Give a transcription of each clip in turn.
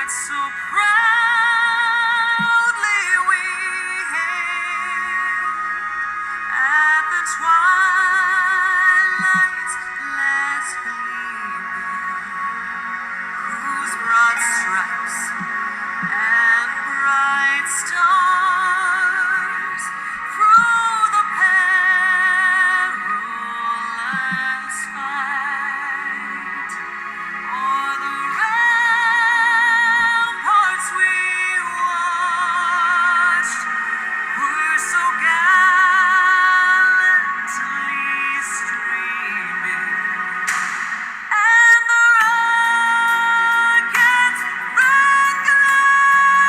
So proudly we hailed at the twilight's last gleaming, whose broad stripes and bright stars through the perilous fight o'er the ramparts we watched were so gallantly streaming, and the rocket's red glare,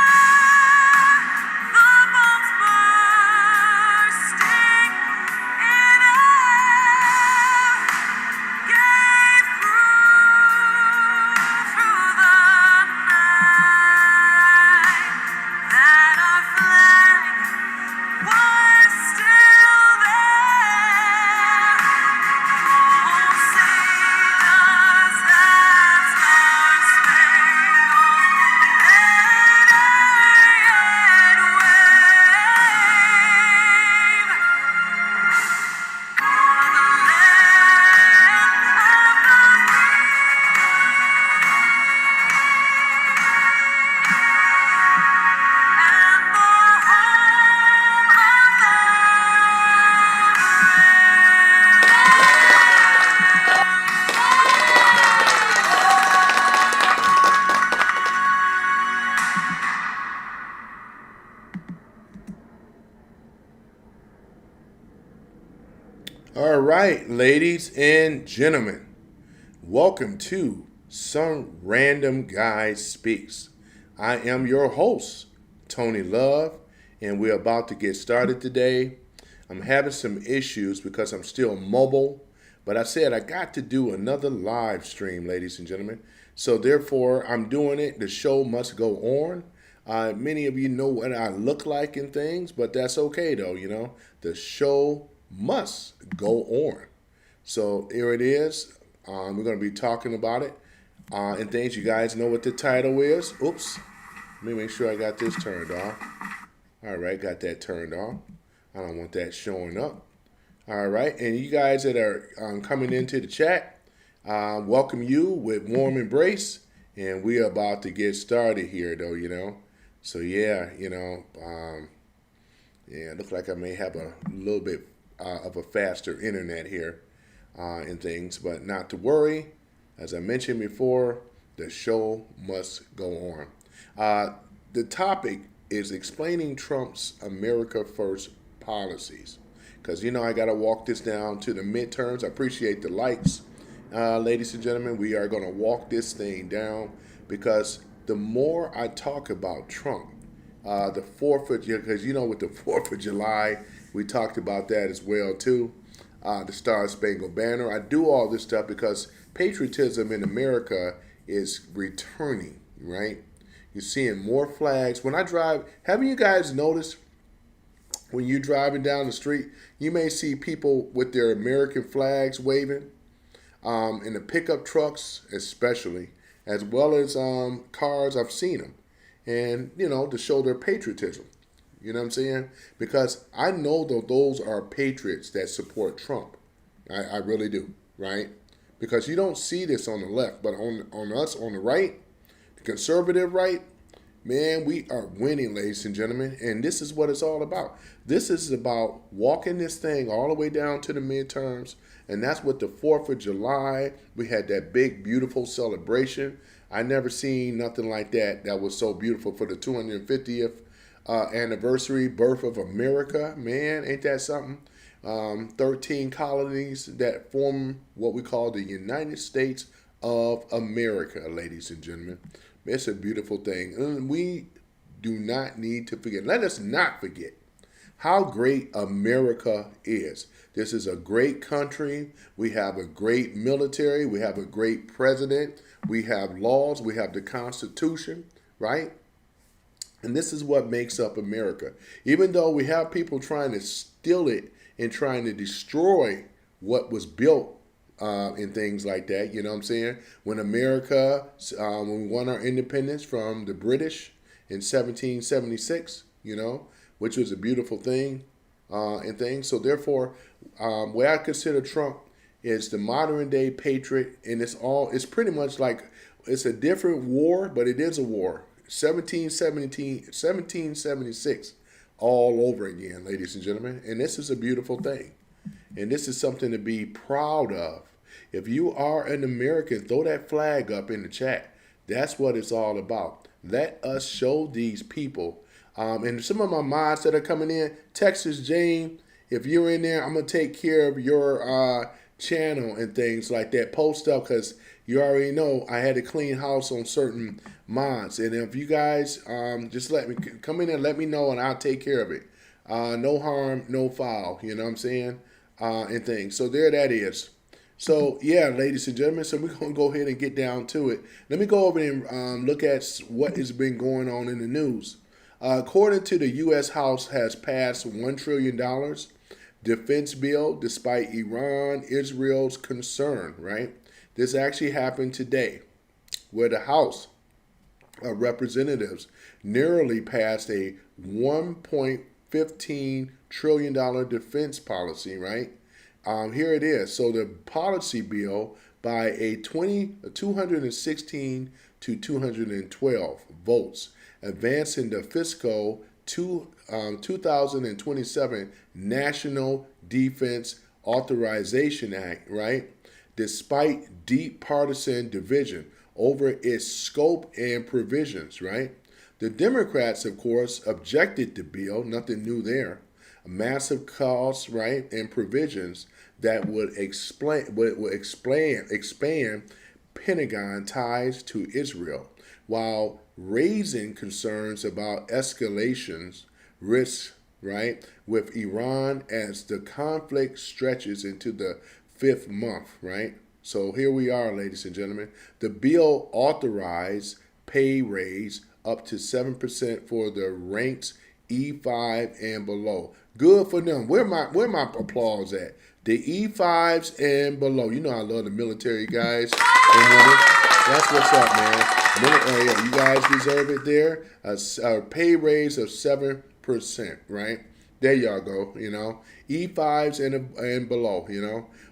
the bombs bursting in air, gave through the night that our flag was still there. Oh, say does that star-spangled banner yet wave o'er the All right, ladies and gentlemen, welcome to Some Random Guy Speaks. I am your host, Tony Love, and we're about to get started today. I'm having some issues because I'm still mobile, but I said I got to do another live stream, ladies and gentlemen. So therefore, I'm doing it. The show must go on. Many of you know what I look like and things, but that's okay though, you know. The show must go on. So here it is. We're going to be talking about it and things. You guys know what the title is. Oops. Let me make sure I got this turned off. All right, got that turned off. I don't want that showing up. All right, and you guys that are coming into the chat, welcome you with warm embrace. And we are about to get started here, though, you know. So yeah, yeah, it looks like I may have a little bit of a faster internet here and things, but not to worry. As I mentioned before, the show must go on. The topic is explaining Trump's America First policies. Because, you know, I got to walk this down to the midterms. I appreciate the likes, ladies and gentlemen. We are going to walk this thing down because the more I talk about Trump, the 4th of July, because, you know, with the 4th of July, we talked about that as well, too. The Star Spangled Banner. I do all this stuff because patriotism in America is returning, right? You're seeing more flags. When I drive, haven't you guys noticed when you're driving down the street, you may see people with their American flags waving in the pickup trucks especially, as well as cars. I've seen them. And, you know, to show their patriotism. You know what I'm saying? Because I know that those are patriots that support Trump. I really do, right? Because you don't see this on the left, but on us on the right, the conservative right, man, we are winning, ladies and gentlemen. And this is what it's all about. This is about walking this thing all the way down to the midterms. And that's what the 4th of July, we had that big, beautiful celebration. I never seen nothing like that that was so beautiful for the 250th anniversary birth of America. Man, ain't that something? 13 colonies that form what we call the United States of America, ladies and gentlemen. It's a beautiful thing. And we do not need to forget. Let us not forget how great America is. This is a great country. We have a great military. We have a great president. We have laws. We have the Constitution, right? And this is what makes up America. Even though we have people trying to steal it and trying to destroy what was built and things like that. You know what I'm saying? When America, when we won our independence from the British in 1776, which was a beautiful thing and things. So therefore, what I consider Trump is the modern day patriot, and it's pretty much like it's a different war, but it is a war. 1776 all over again, ladies and gentlemen. And this is a beautiful thing. And this is something to be proud of. If you are an American, throw that flag up in the chat. That's what it's all about. Let us show these people. And some of my mods that are coming in, Texas Jane, if you're in there, I'm going to take care of your channel and things like that. Post up, because you already know I had to clean house on certain mods. And if you guys just let me come in and let me know, and I'll take care of it. No harm, no foul. You know what I'm saying? And things. So there that is. So yeah, ladies and gentlemen, so we're going to go ahead and get down to it. Let me go over and look at what has been going on in the news. According to the U.S. House has passed $1 trillion defense bill despite Iran, Israel's concern, right? This actually happened today where the House of Representatives narrowly passed a $1.15 trillion defense policy, right? Here it is. So the policy bill by a 216 to 212 votes, advancing the fiscal 2027 National Defense Authorization Act, right? Despite deep partisan division over its scope and provisions, right? The Democrats, of course, objected to the bill, nothing new there. Massive costs, right, and provisions that would expand Pentagon ties to Israel, while raising concerns about escalations risks, right, with Iran as the conflict stretches into the fifth month, right? So here we are, ladies and gentlemen. The bill authorized pay raise up to 7% for the ranks E5 and below. Good for them. Where my applause at? The E5s and below. You know I love the military guys and women. That's what's up, man. You guys deserve it there. A pay raise of 7%, right? There y'all go, E5s and below,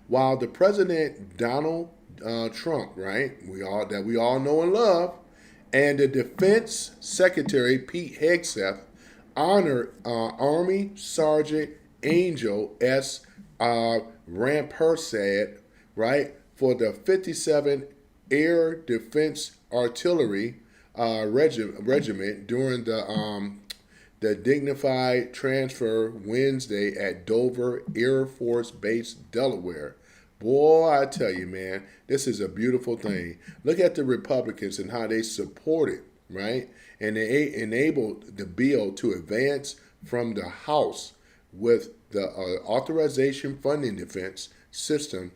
While the President Donald Trump, right, we all know and love, and the Defense Secretary Pete Hegseth honored Army Sergeant Angel S. Rampersad, right, for the 57 Air Defense Artillery Regiment during the dignified transfer Wednesday at Dover Air Force Base, Delaware. Boy, I tell you, man, this is a beautiful thing. Look at the Republicans and how they supported, right? And they enabled the bill to advance from the House with the authorization funding defense system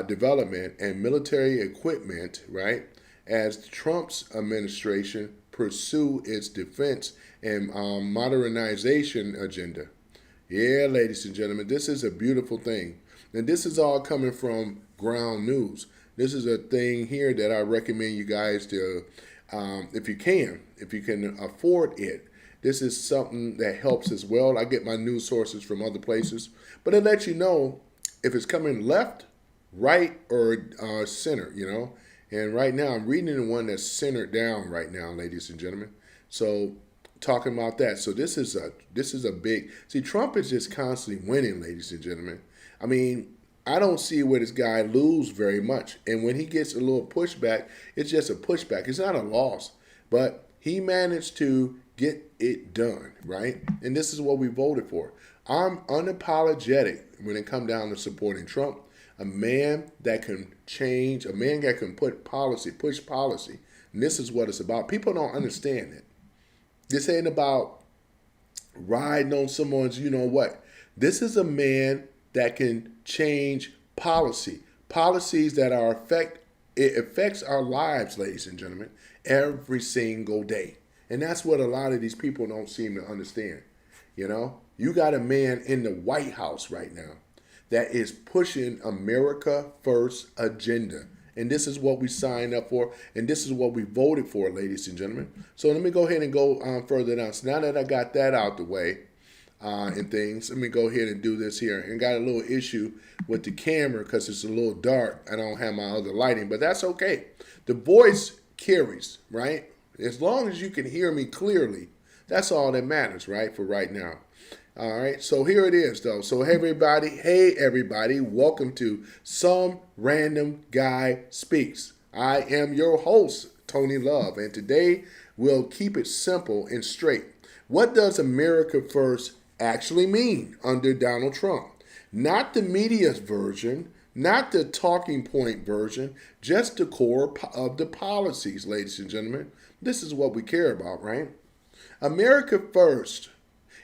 development and military equipment, right? As Trump's administration pursue its defense and modernization agenda. Yeah, ladies and gentlemen, this is a beautiful thing. And this is all coming from Ground News. This is a thing here that I recommend you guys to, if you can afford it. This is something that helps as well. I get my news sources from other places, but it lets you know if it's coming left, right, or center, And right now I'm reading the one that's centered down right now, ladies and gentlemen. So talking about that. So this is a big, see, Trump is just constantly winning, ladies and gentlemen. I mean, I don't see where this guy lose very much. And when he gets a little pushback, it's just a pushback. It's not a loss. But he managed to get it done, right? And this is what we voted for. I'm unapologetic when it comes down to supporting Trump. A man that can change, a man that can push policy. And this is what it's about. People don't understand it. This ain't about riding on someone's, This is a man that can change policies that it affects our lives, ladies and gentlemen, every single day. And that's what a lot of these people don't seem to understand. You got a man in the White House right now that is pushing America First agenda. And this is what we signed up for, and this is what we voted for, ladies and gentlemen. So let me go ahead and go further down. So now that I got that out the way and things, let me go ahead and do this here. And got a little issue with the camera because it's a little dark. I don't have my other lighting, but that's okay. The voice carries, right? As long as you can hear me clearly, that's all that matters, right, for right now. All right, so here it is, though. So hey, everybody, welcome to Some Random Guy Speaks. I am your host, Tony Love, and today we'll keep it simple and straight. What does America First actually mean under Donald Trump? Not the media's version, not the talking point version, just the core of the policies, ladies and gentlemen. This is what we care about, right? America First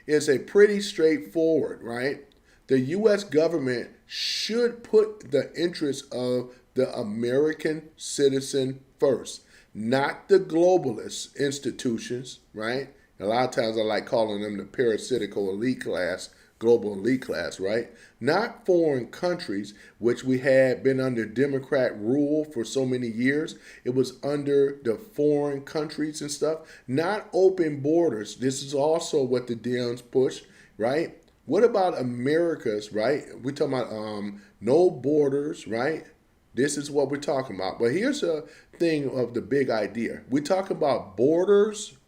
is a pretty straightforward, right? The U.S. government should put the interests of the American citizen first, not the globalist institutions, right? A lot of times I like calling them the parasitical elite class, global elite class, right? Not foreign countries, which we had been under Democrat rule for so many years. It was under the foreign countries and stuff. Not open borders. This is also what the Dems push, right? What about America's, right? We're talking about no borders, right? This is what we're talking about. But here's a thing of the big idea. We talk about borders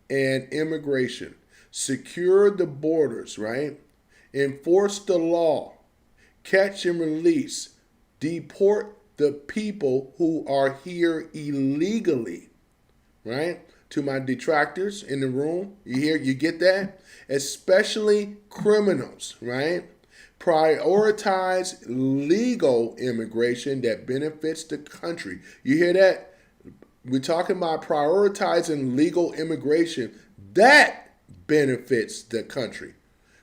and immigration. Secure the borders, right? Enforce the law, catch and release, deport the people who are here illegally, right? To my detractors in the room, you get that? Especially criminals, right? Prioritize legal immigration that benefits the country. You hear that? We're talking about prioritizing legal immigration that benefits the country.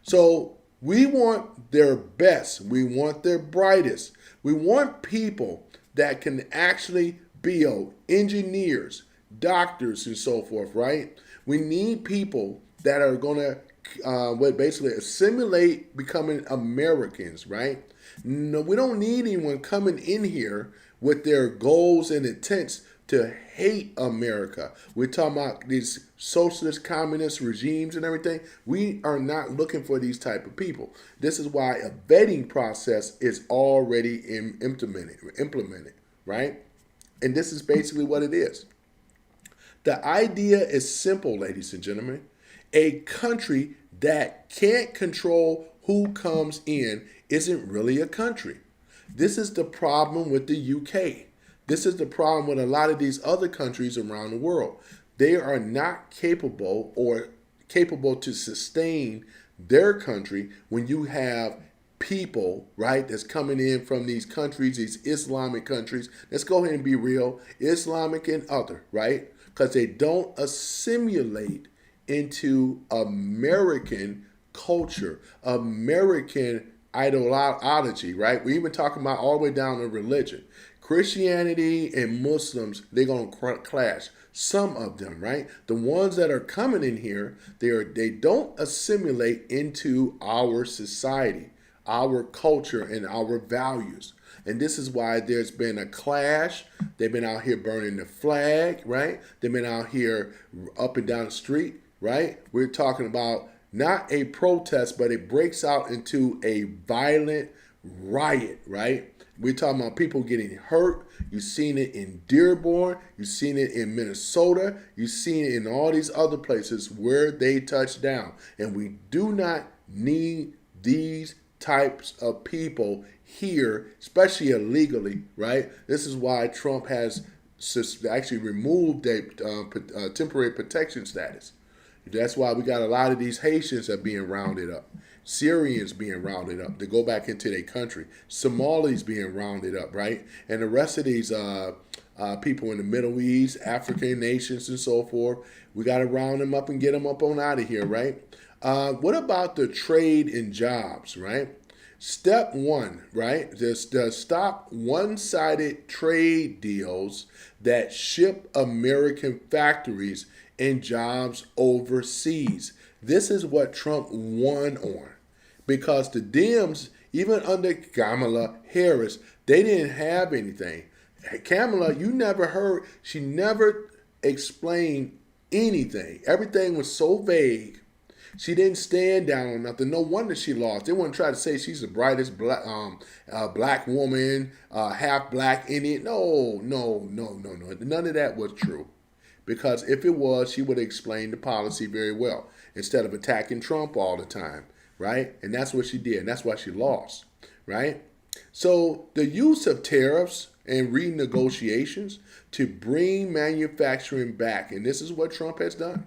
So we want their best. We want their brightest. We want people that can actually build engineers, doctors, and so forth, right? We need people that are going to basically assimilate becoming Americans, right? No, we don't need anyone coming in here with their goals and intents to hate America. We're talking about these socialist, communist regimes and everything. We are not looking for these type of people. This is why a vetting process is already implemented, right? And this is basically what it is. The idea is simple, ladies and gentlemen. A country that can't control who comes in isn't really a country. This is the problem with the UK. This is the problem with a lot of these other countries around the world. They are not capable to sustain their country when you have people, right, that's coming in from these countries, these Islamic countries. Let's go ahead and be real, Islamic and other, right? Because they don't assimilate into American culture, American ideology, right? We're even talking about all the way down to religion. Christianity and Muslims, they're going to clash. Some of them, right? The ones that are coming in here, they don't assimilate into our society, our culture, and our values. And this is why there's been a clash. They've been out here burning the flag, right? They've been out here up and down the street, right? We're talking about not a protest, but it breaks out into a violent riot, right? We're talking about people getting hurt. You've seen it in Dearborn. You've seen it in Minnesota. You've seen it in all these other places where they touch down. And we do not need these types of people here, especially illegally, right? This is why Trump has actually removed a temporary protection status. That's why we got a lot of these Haitians that are being rounded up. Syrians being rounded up to go back into their country. Somalis being rounded up, right? And the rest of these people in the Middle East, African nations and so forth, we got to round them up and get them up on out of here, right? What about the trade and jobs, right? Step one, right? Just stop one-sided trade deals that ship American factories and jobs overseas. This is what Trump won on, because the Dems Even under Kamala Harris, they didn't have anything. Kamala, you never heard, she never explained anything. Everything was so vague. She didn't stand down on nothing. No wonder she lost. They wouldn't try to say she's the brightest black woman, half black Indian. No, no, no, no, no. None of that was true. Because if it was, she would have explained the policy very well instead of attacking Trump all the time, right? And that's what she did. And that's why she lost, right? So the use of tariffs and renegotiations to bring manufacturing back, and this is what Trump has done.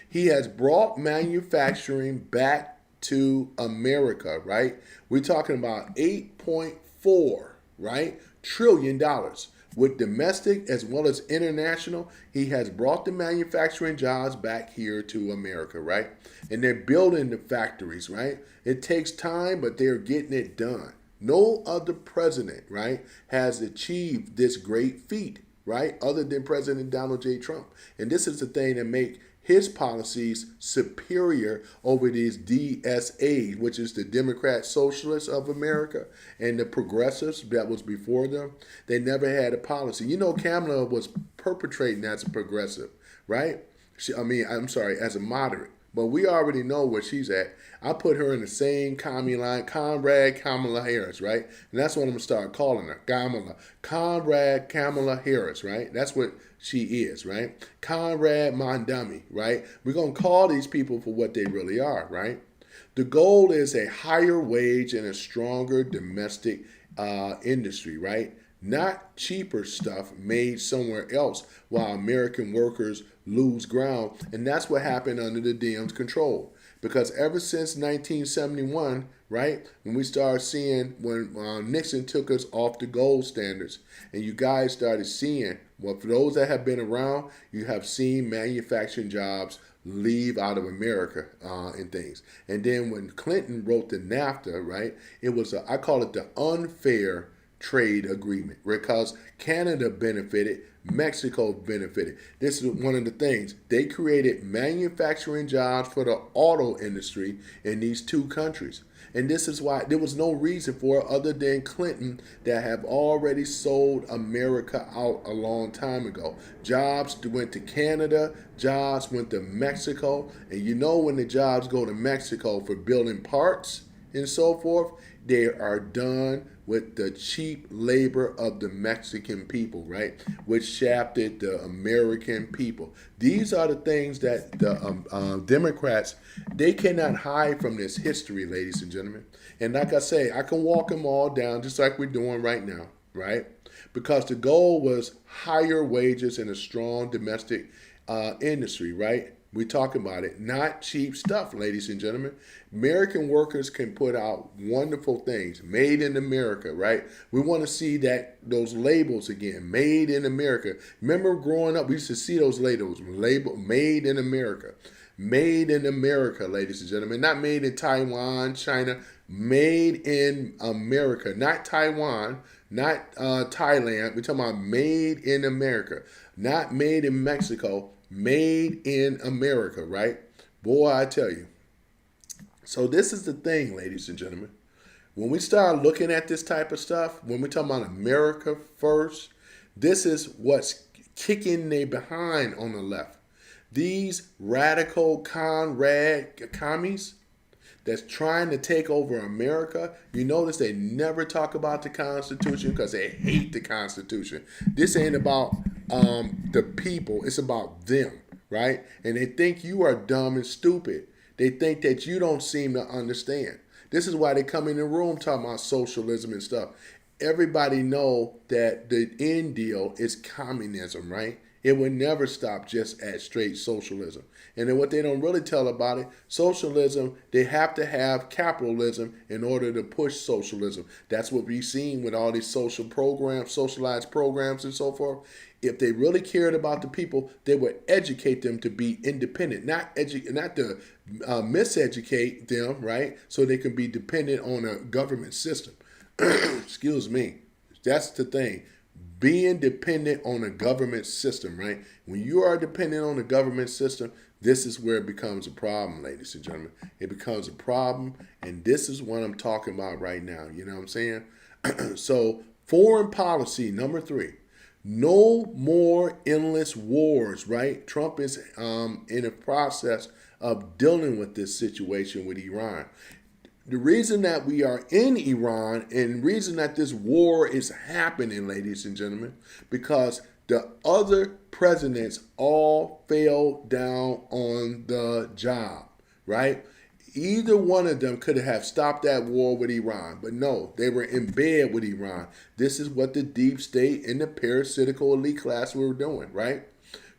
He has brought manufacturing back to America, right? We're talking about 8.4, right, trillion dollars. With domestic as well as international, he has brought the manufacturing jobs back here to America, right? And they're building the factories, right? It takes time, but they're getting it done. No other president, right, has achieved this great feat, right, other than President Donald J. Trump. And this is the thing that make his policies superior over these DSA, which is the Democrat Socialists of America, and the progressives that was before them. They never had a policy. You know, Kamala was perpetrating as a progressive, right? As a moderate. But we already know where she's at. I put her in the same commie line, Conrad Kamala Harris, right? And that's what I'm going to start calling her, Conrad Kamala Harris, right? That's what she is, right? Conrad Mondami, right? We're going to call these people for what they really are, right? The goal is a higher wage and a stronger domestic industry, right? Not cheaper stuff made somewhere else while American workers lose ground. And that's what happened under the Dems' control. Because ever since 1971, right, when we started seeing, when Nixon took us off the gold standards, and you guys started seeing, well, for those that have been around, you have seen manufacturing jobs leave out of America and things. And then when Clinton wrote the NAFTA, right, it was, I call it the unfair trade agreement, because Canada benefited, Mexico benefited. This is one of the things. They created manufacturing jobs for the auto industry in these two countries. And this is why there was no reason for it other than Clinton that have already sold America out a long time ago. Jobs went to Canada, jobs went to Mexico. And you know, when the jobs go to Mexico for building parts and so forth, they are done with the cheap labor of the Mexican people, right? Which shafted the American people. These are the things that the Democrats, they cannot hide from this history, ladies and gentlemen. And like I say, I can walk them all down just like we're doing right now, right? Because the goal was higher wages and a strong domestic industry, right? We're talking about it, not cheap stuff, ladies and gentlemen. American workers can put out wonderful things, made in America, right? We want to see those labels again, made in America. Remember growing up, we used to see those labels, made in America. Made in America, ladies and gentlemen. Not made in Taiwan, China, made in America. Not Taiwan, not Thailand. We're talking about made in America. Not made in Mexico, made in America, right? Boy, I tell you. So this is the thing, ladies and gentlemen. When we start looking at this type of stuff, when we're talking about America first, this is what's kicking they behind on the left. These radical commies that's trying to take over America, you notice they never talk about the Constitution because they hate the Constitution. This ain't about the people, it's about them, right? And they think you are dumb and stupid. They think that you don't seem to understand. This is why they come in the room talking about socialism and stuff. Everybody know that the end deal is communism, right? It will never stop just at straight socialism. And then what they don't really tell about it, socialism, they have to have capitalism in order to push socialism. That's what we've seen with all these social programs, socialized programs and so forth. If they really cared about the people, they would educate them to be independent, not to miseducate them, right? So they can be dependent on a government system. Excuse me. That's the thing. being dependent on a government system, right? When you are dependent on the government system, this is where it becomes a problem, ladies and gentlemen. It becomes a problem, and this is what I'm talking about right now. You know what I'm saying? So, foreign policy, number 3. No more endless wars, right? Trump is in the process of dealing with this situation with Iran. The reason that we are in Iran and the reason that this war is happening, ladies and gentlemen, because the other presidents all fell down on the job, right? Either one of them could have stopped that war with Iran, but no, they were in bed with Iran. This is what the deep state and the parasitical elite class were doing, right?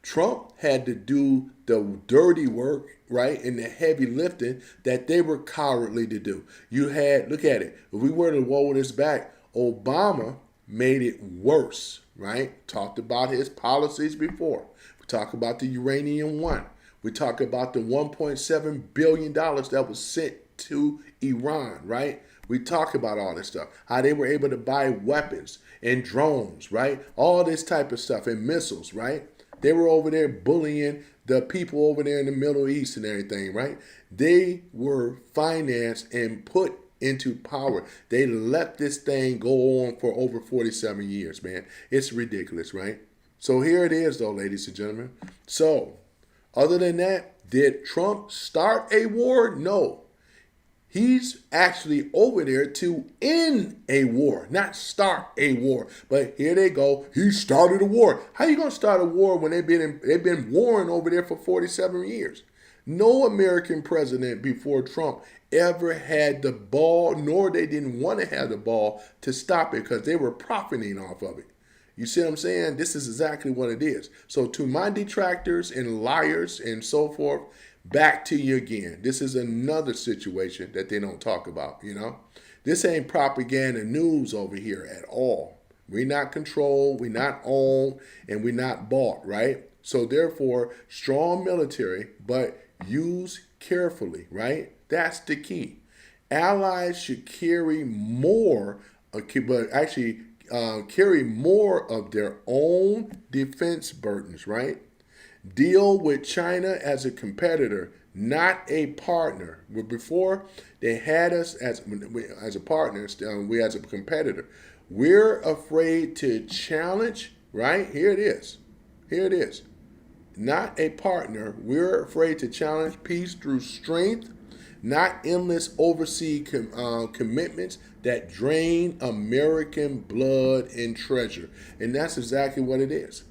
Trump had to do the dirty work, right, and the heavy lifting that they were cowardly to do. You had, look at it, if we were to roll this back, Obama made it worse, right? Talked about his policies before. We talked about the uranium one. We talk about the $1.7 billion that was sent to Iran, right? We talk about all this stuff, how they were able to buy weapons and drones, right? All this type of stuff and missiles, right? They were over there bullying the people over there in the Middle East and everything, right? They were financed and put into power. They let this thing go on for over 47 years, man. It's ridiculous, right? So here it is, though, ladies and gentlemen. So, other than that, did Trump start a war? No. He's actually over there to end a war, not start a war. But here they go. He started a war. How you gonna start a war when they've been warring over there for 47 years? No American president before Trump ever had the ball, nor they didn't want to have the ball to stop it because they were profiting off of it. You see what I'm saying? This is exactly what it is. So to my detractors and liars and so forth, back to you again. This is another situation that they don't talk about, you know? This ain't propaganda news over here at all. We're not controlled, we're not owned, and we're not bought, right? So therefore, strong military, but use carefully, right? That's the key. Allies should carry more, but actually carry more of their own defense burdens, right? Deal with China as a competitor, not a partner. But before they had us as a partner, we as a competitor. We're afraid to challenge, right? Here it is. Here it is. Not a partner. We're afraid to challenge peace through strength, not endless overseas commitments that drain American blood and treasure. And that's exactly what it is.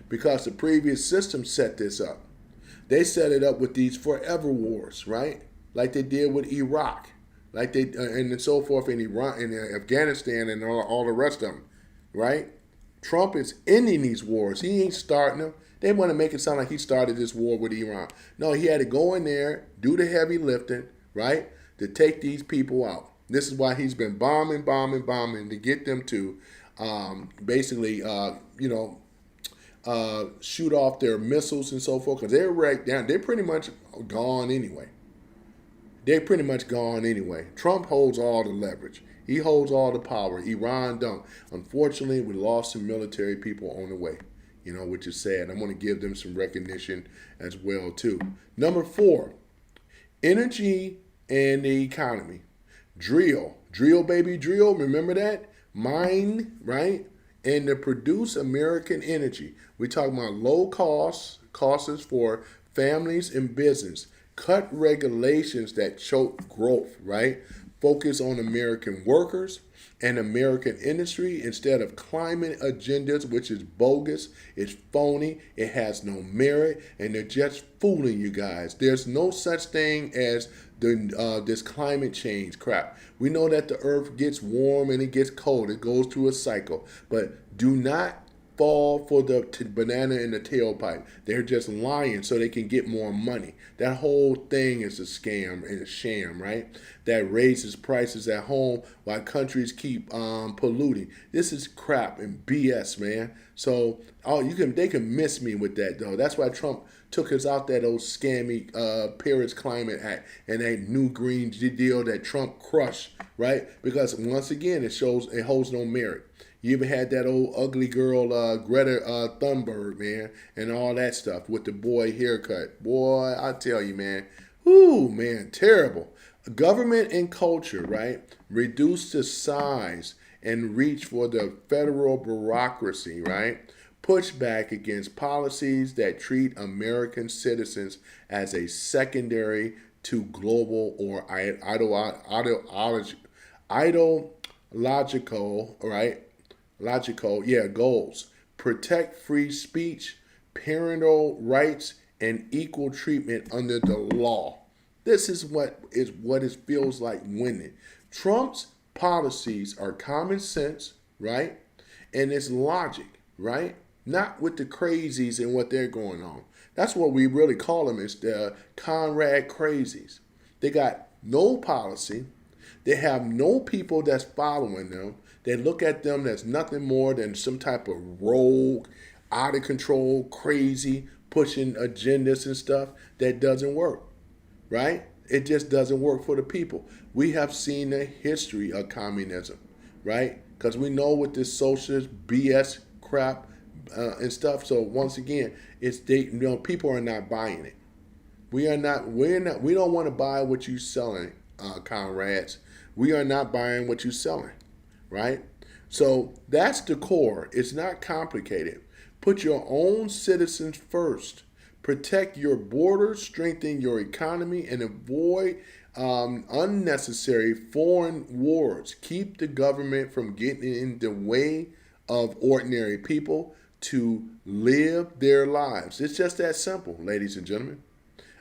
Because the previous system set this up. They set it up with these forever wars, right? Like they did with Iraq, like they and so forth in Iran, in Afghanistan, and all the rest of them, right? Trump is ending these wars. He ain't starting them. They want to make it sound like he started this war with Iran. No, he had to go in there, do the heavy lifting, right, to take these people out. This is why he's been bombing to get them to basically, shoot off their missiles and so forth, because they're right down. They're pretty much gone anyway. Trump holds all the leverage. He holds all the power. Iran don't. Unfortunately, we lost some military people on the way, which is sad. I'm going to give them some recognition as well, too. Number 4, energy and the economy. Drill, baby, drill. Remember that? Mine, right? And to produce American energy. We talk about low costs for families and business. Cut regulations that choke growth, right? Focus on American workers and American industry instead of climate agendas, which is bogus, it's phony, it has no merit, and they're just fooling you guys. There's no such thing as this climate change crap. We know that the earth gets warm and it gets cold. It goes through a cycle. But do not fall for the banana in the tailpipe. They're just lying so they can get more money. That whole thing is a scam and a sham, right? That raises prices at home while countries keep polluting. This is crap and BS, man. So they can miss me with that, though. That's why Trump took us out that old scammy Paris Climate Act and that new green deal that Trump crushed, right? Because once again, it holds no merit. You even had that old ugly girl, Greta Thunberg, man, and all that stuff with the boy haircut. Boy, I tell you, man, whoo, man, terrible. Government and culture, right? Reduce the size and reach for the federal bureaucracy, right? Push back against policies that treat American citizens as a secondary to global or ideological, right? Logical, yeah, goals. Protect free speech, parental rights, and equal treatment under the law. This is what it feels like winning. Trump's policies are common sense, right? And it's logic, right? Not with the crazies and what they're going on. That's what we really call them, is the Conrad crazies. They got no policy. They have no people that's following them. They look at them as nothing more than some type of rogue, out of control, crazy, pushing agendas and stuff that doesn't work, right? It just doesn't work for the people. We have seen the history of communism, right? Because we know with this socialist BS crap and stuff. So once again, people are not buying it. We don't want to buy what you're selling, comrades. We are not buying what you're selling, right? So that's the core. It's not complicated. Put your own citizens first. Protect your borders, strengthen your economy, and avoid unnecessary foreign wars. Keep the government from getting in the way of ordinary people to live their lives. It's just that simple, ladies and gentlemen.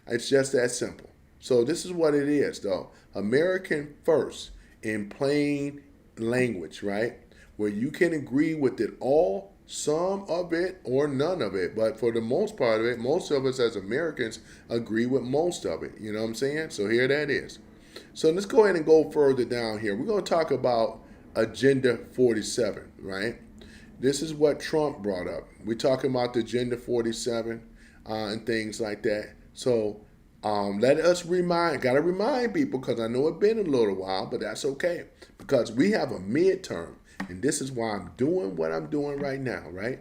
It's just that simple. So this is what it is, though. American first in plain language, right? Where you can agree with it all, some of it, or none of it. But for the most part of it, most of us as Americans agree with most of it. You know what I'm saying? So here that is. So let's go ahead and go further down here. We're going to talk about Agenda 47, right? This is what Trump brought up. We're talking about the Agenda 47 and things like that. So let us gotta remind people, because I know it's been a little while, but that's okay. Because we have a midterm, and this is why I'm doing what I'm doing right now, right?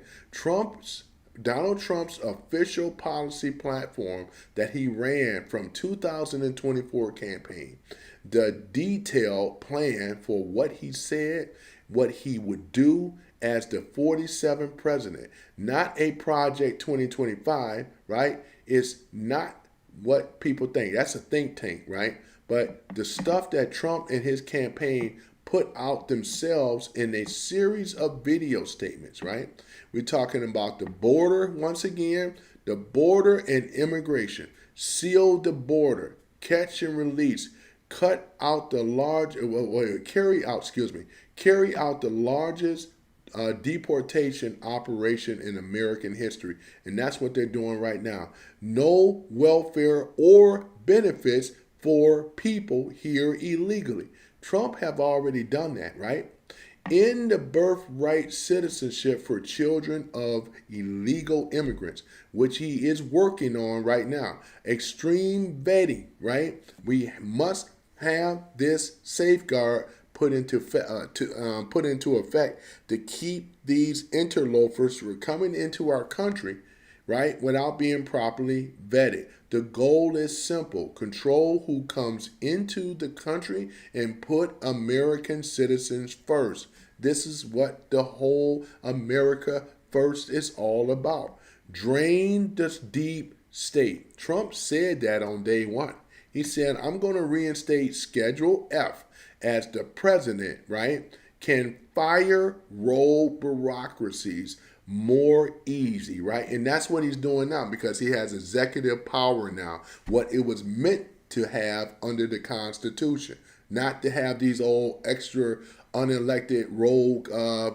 Donald Trump's official policy platform that he ran from 2024 campaign. The detailed plan for what he said, what he would do as the 47th president, not a project 2025, right? It's not what people think. That's a think tank, right? But the stuff that Trump and his campaign put out themselves in a series of video statements, right? We're talking about the border, once again, the border and immigration. Seal the border, catch and release, carry out the largest deportation operation in American history. And that's what they're doing right now. No welfare or benefits for people here illegally. Trump have already done that, right? In the birthright citizenship for children of illegal immigrants, which he is working on right now. Extreme vetting, right? We must have this safeguard put into effect to keep these interlopers from coming into our country, right, without being properly vetted. The goal is simple: control who comes into the country and put American citizens first. This is what the whole America First is all about. Drain this deep state. Trump said that on day one. He said, I'm going to reinstate Schedule F as the president, right, can fire rogue bureaucracies more easy, right? And that's what he's doing now, because he has executive power now, what it was meant to have under the Constitution, not to have these old extra unelected rogue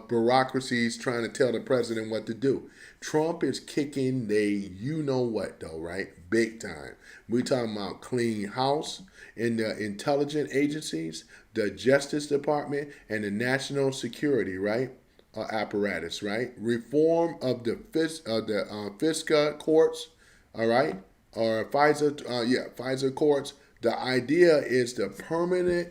bureaucracies trying to tell the president what to do. Trump is kicking the you-know-what, though, right? Big time. We're talking about clean house in the intelligence agencies, the Justice Department, and the national security, right? Apparatus, right? Reform of the FISCA courts, all right? Or FISA courts. The idea is the permanent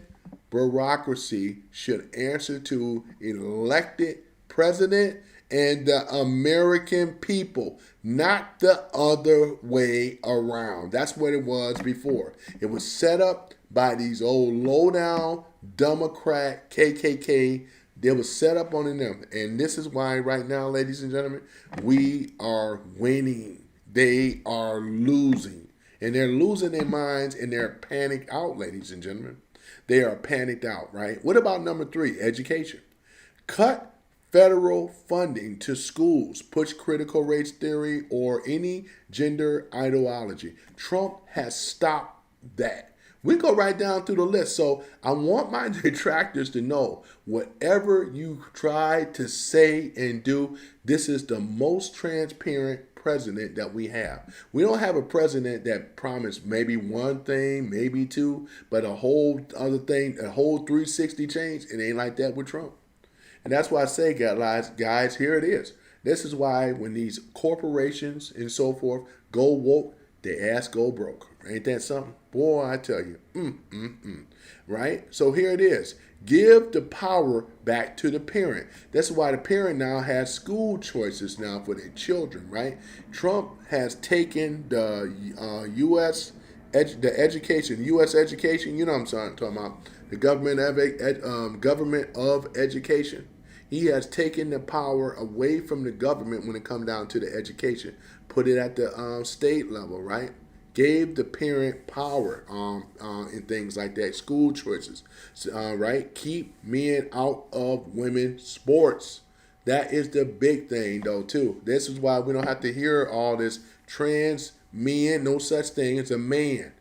bureaucracy should answer to elected president and the American people, not the other way around. That's what it was before. It was set up by these old low-down Democrat KKK. They were set up on them. And this is why right now, ladies and gentlemen, we are winning. They are losing. And they're losing their minds and they're panicked out, ladies and gentlemen. They are panicked out, right? What about number 3, education? Cut federal funding to schools, push critical race theory or any gender ideology. Trump has stopped that. We go right down through the list. So I want my detractors to know whatever you try to say and do, this is the most transparent president that we have. We don't have a president that promised maybe one thing, maybe two, but a whole other thing, a whole 360 change. It ain't like that with Trump. And that's why I say, guys, here it is. This is why when these corporations and so forth go woke, their ass go broke. Ain't that something? Boy, I tell you. Right? So here it is. Give the power back to the parent. That's why the parent now has school choices now for their children, right? Trump has taken the U.S. Education, U.S. education, you know what I'm talking about, the government of education. He has taken the power away from the government when it comes down to the education. Put it at the state level, right? Gave the parent power in things like that. School choices, right? Keep men out of women's sports. That is the big thing, though, too. This is why we don't have to hear all this trans men. No such thing as a man.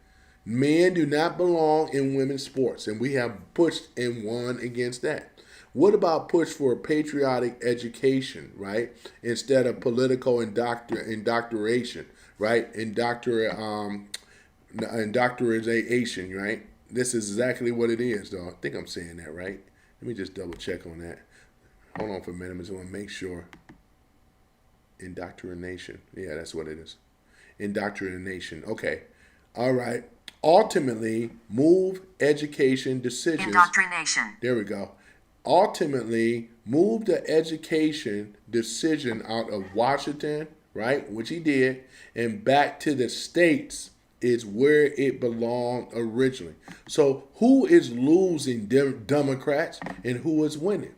Men do not belong in women's sports, and we have pushed and won against that. What about push for patriotic education, right? Instead of political indoctrination, right? Indoctrination, right? This is exactly what it is, though. I think I'm saying that right. Let me just double check on that. Hold on for a minute. I just want to make sure. Indoctrination. Yeah, that's what it is. Indoctrination. Okay. All right. Ultimately, move education decisions. Indoctrination. There we go. Ultimately, move the education decision out of Washington, right, which he did, and back to the states is where it belonged originally. So who is losing, Democrats, and who is winning?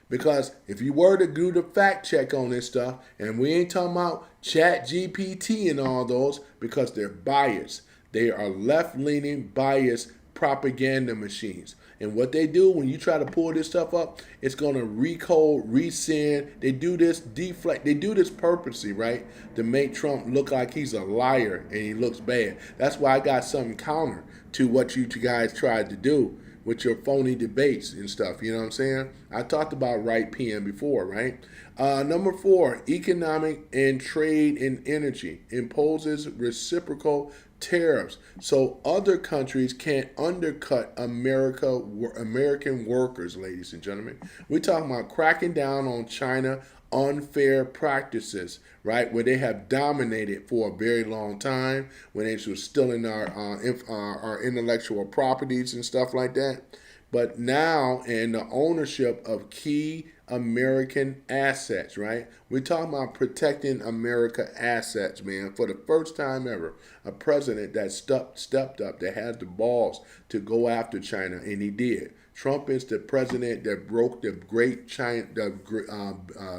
Because if you were to do the fact check on this stuff, and we ain't talking about Chat GPT and all those, because they're biased. They are left-leaning, biased propaganda machines. And what they do when you try to pull this stuff up, it's going to recode, resend. They do this deflect. They do this purposely, right, to make Trump look like he's a liar and he looks bad. That's why I got something counter to what you guys tried to do with your phony debates and stuff. You know what I'm saying? I talked about right PM before, right? Number 4, economic and trade and energy imposes reciprocal tariffs so other countries can't undercut American workers, ladies and gentlemen. We're talking about cracking down on China unfair practices, right, where they have dominated for a very long time, when they were stealing our intellectual properties and stuff like that. But now, in the ownership of key American assets, right? We're talking about protecting America assets, man. For the first time ever, a president that stepped up, that had the balls to go after China, and he did. Trump is the president that broke the great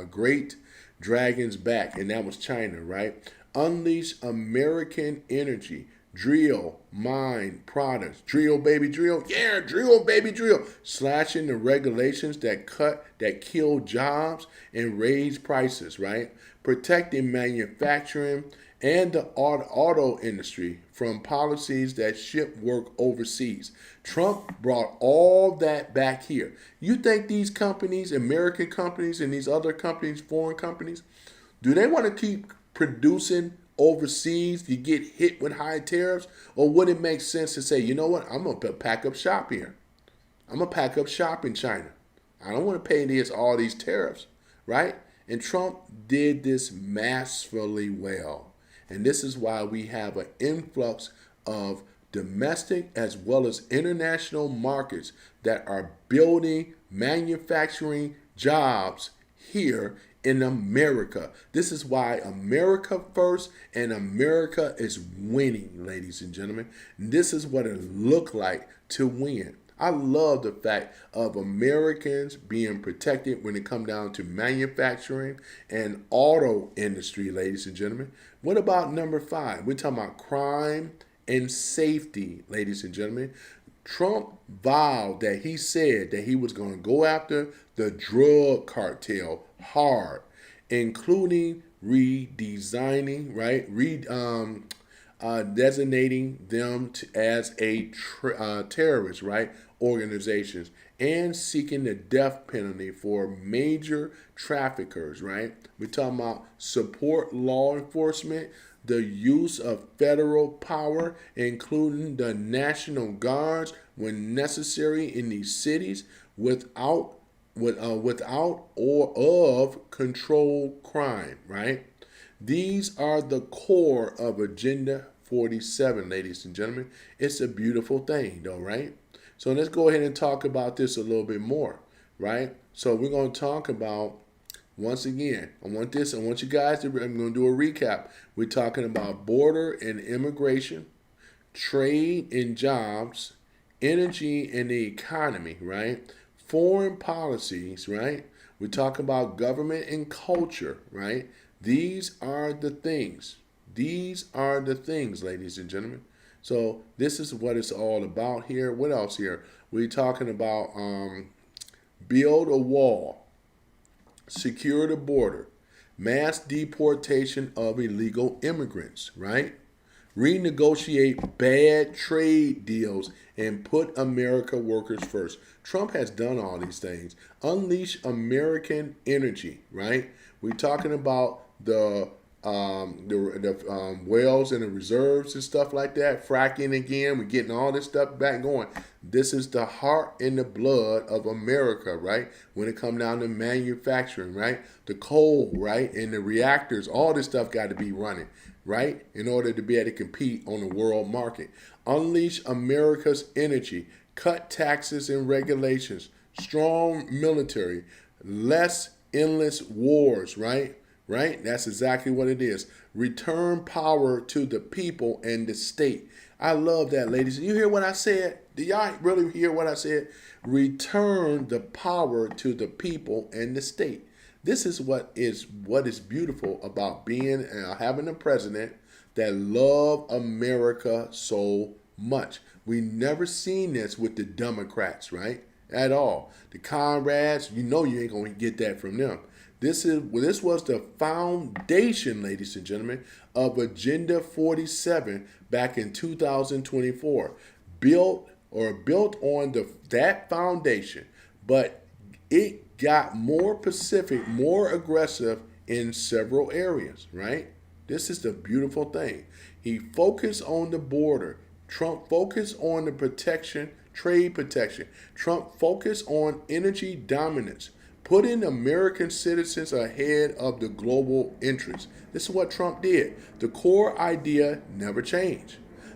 great dragon's back, and that was China, right? Unleash American energy. Drill, mine, products. Drill, baby, drill. Yeah, drill, baby, drill. Slashing the regulations that kill jobs and raise prices, right? Protecting manufacturing and the auto industry from policies that ship work overseas. Trump brought all that back here. You think these companies, American companies and these other companies, foreign companies, do they want to keep producing overseas to get hit with high tariffs? Or would it make sense to say, you know what, I'm going to pack up shop here. I'm going to pack up shop in China. I don't want to pay all these tariffs, right? And Trump did this masterfully well. And this is why we have an influx of domestic as well as international markets that are building manufacturing jobs here in America. This is why America first, and America is winning, ladies and gentlemen. This is what it looked like to win. I love the fact of Americans being protected when it comes down to manufacturing and auto industry, ladies and gentlemen. What about number 5? We're talking about crime and safety, ladies and gentlemen. Trump vowed that he said that he was going to go after the drug cartel hard, including redesigning, right? Designating them as a terrorist, right? Organizations, and seeking the death penalty for major traffickers, right? We're talking about support law enforcement, the use of federal power, including the National Guards when necessary in these cities, without or of controlled crime, right? These are the core of Agenda 47, ladies and gentlemen. It's a beautiful thing, though, right? So let's go ahead and talk about this a little bit more, right? So we're going to talk about, once again, I want you guys to, I'm going to do a recap. We're talking about border and immigration, trade and jobs, energy and the economy, right? Foreign policies, right? We talk about government and culture, right? These are the things. These are the things, ladies and gentlemen. So this is what it's all about here. What else here? We're talking about build a wall, secure the border, mass deportation of illegal immigrants, right? Renegotiate bad trade deals and put America workers first. Trump has done all these things. Unleash American energy, right? We're talking about the wells and the reserves and stuff like that. Fracking again. We're getting all this stuff back going. This is the heart and the blood of America, right? When it comes down to manufacturing, right? The coal, right? And the reactors, all this stuff got to be running, right? In order to be able to compete on the world market. Unleash America's energy. Cut taxes and regulations. Strong military. Less endless wars, right? Right? That's exactly what it is. Return power to the people and the state. I love that, ladies. You hear what I said? Do y'all really hear what I said? Return the power to the people and the state. This is what is beautiful about being having a president that love America so much. We never seen this with the Democrats, right? At all. The Conrads, you know you ain't gonna get that from them. This was the foundation, ladies and gentlemen, of Agenda 47 back in 2024. Built on that foundation, but it got more pacific, more aggressive in several areas, right? This is the beautiful thing. He focused on the border. Trump focused on the protection, trade protection. Trump focused on energy dominance, putting American citizens ahead of the global interests. This is what Trump did. The core idea never changed.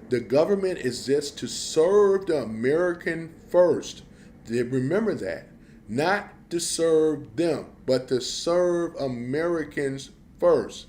The government exists to serve the American first. Remember that. Not to serve them, but to serve Americans first.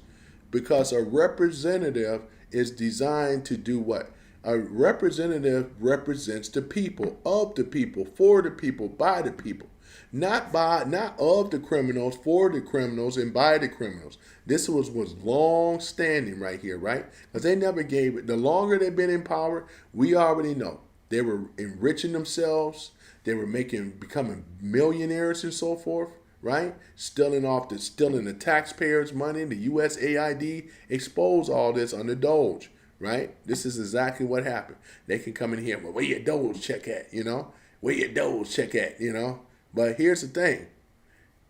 Because a representative is designed to do what? A representative represents the people, of the people, for the people, by the people. Not of the criminals, for the criminals, and by the criminals. This was long standing right here, right? Because they never gave it. The longer they've been in power, we already know. They were enriching themselves. They were becoming millionaires and so forth, right? Stealing the taxpayers' money. The USAID exposed all this under Doge, right? This is exactly what happened. They can come in here, well, where your Doge check at, you know? Where your Doge check at, you know? But here's the thing.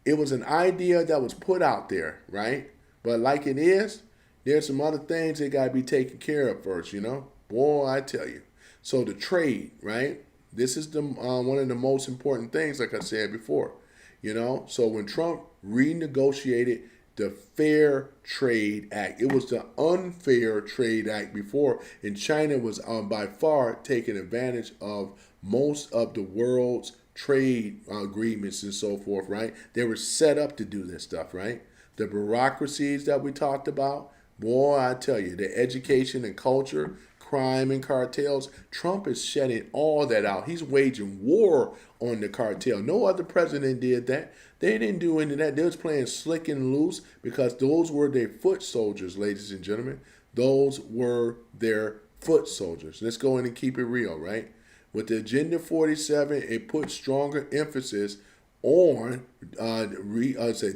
It was an idea that was put out there, right? But like it is, there's some other things that got to be taken care of first, you know? Boy, I tell you. So the trade, right? This is the one of the most important things, like I said before, you know? So when Trump renegotiated the Fair Trade Act, it was the Unfair Trade Act before, and China was by far taking advantage of most of the world's trade agreements and so forth, right? They were set up to do this stuff, right? The bureaucracies that we talked about, boy, I tell you, the education and culture, crime and cartels, Trump is shutting all that out. He's waging war on the cartel. No other president did that. They didn't do any of that. They was playing slick and loose because those were their foot soldiers, ladies and gentlemen. Those were their foot soldiers. Let's go in and keep it real, right? With the Agenda 47, it put stronger emphasis on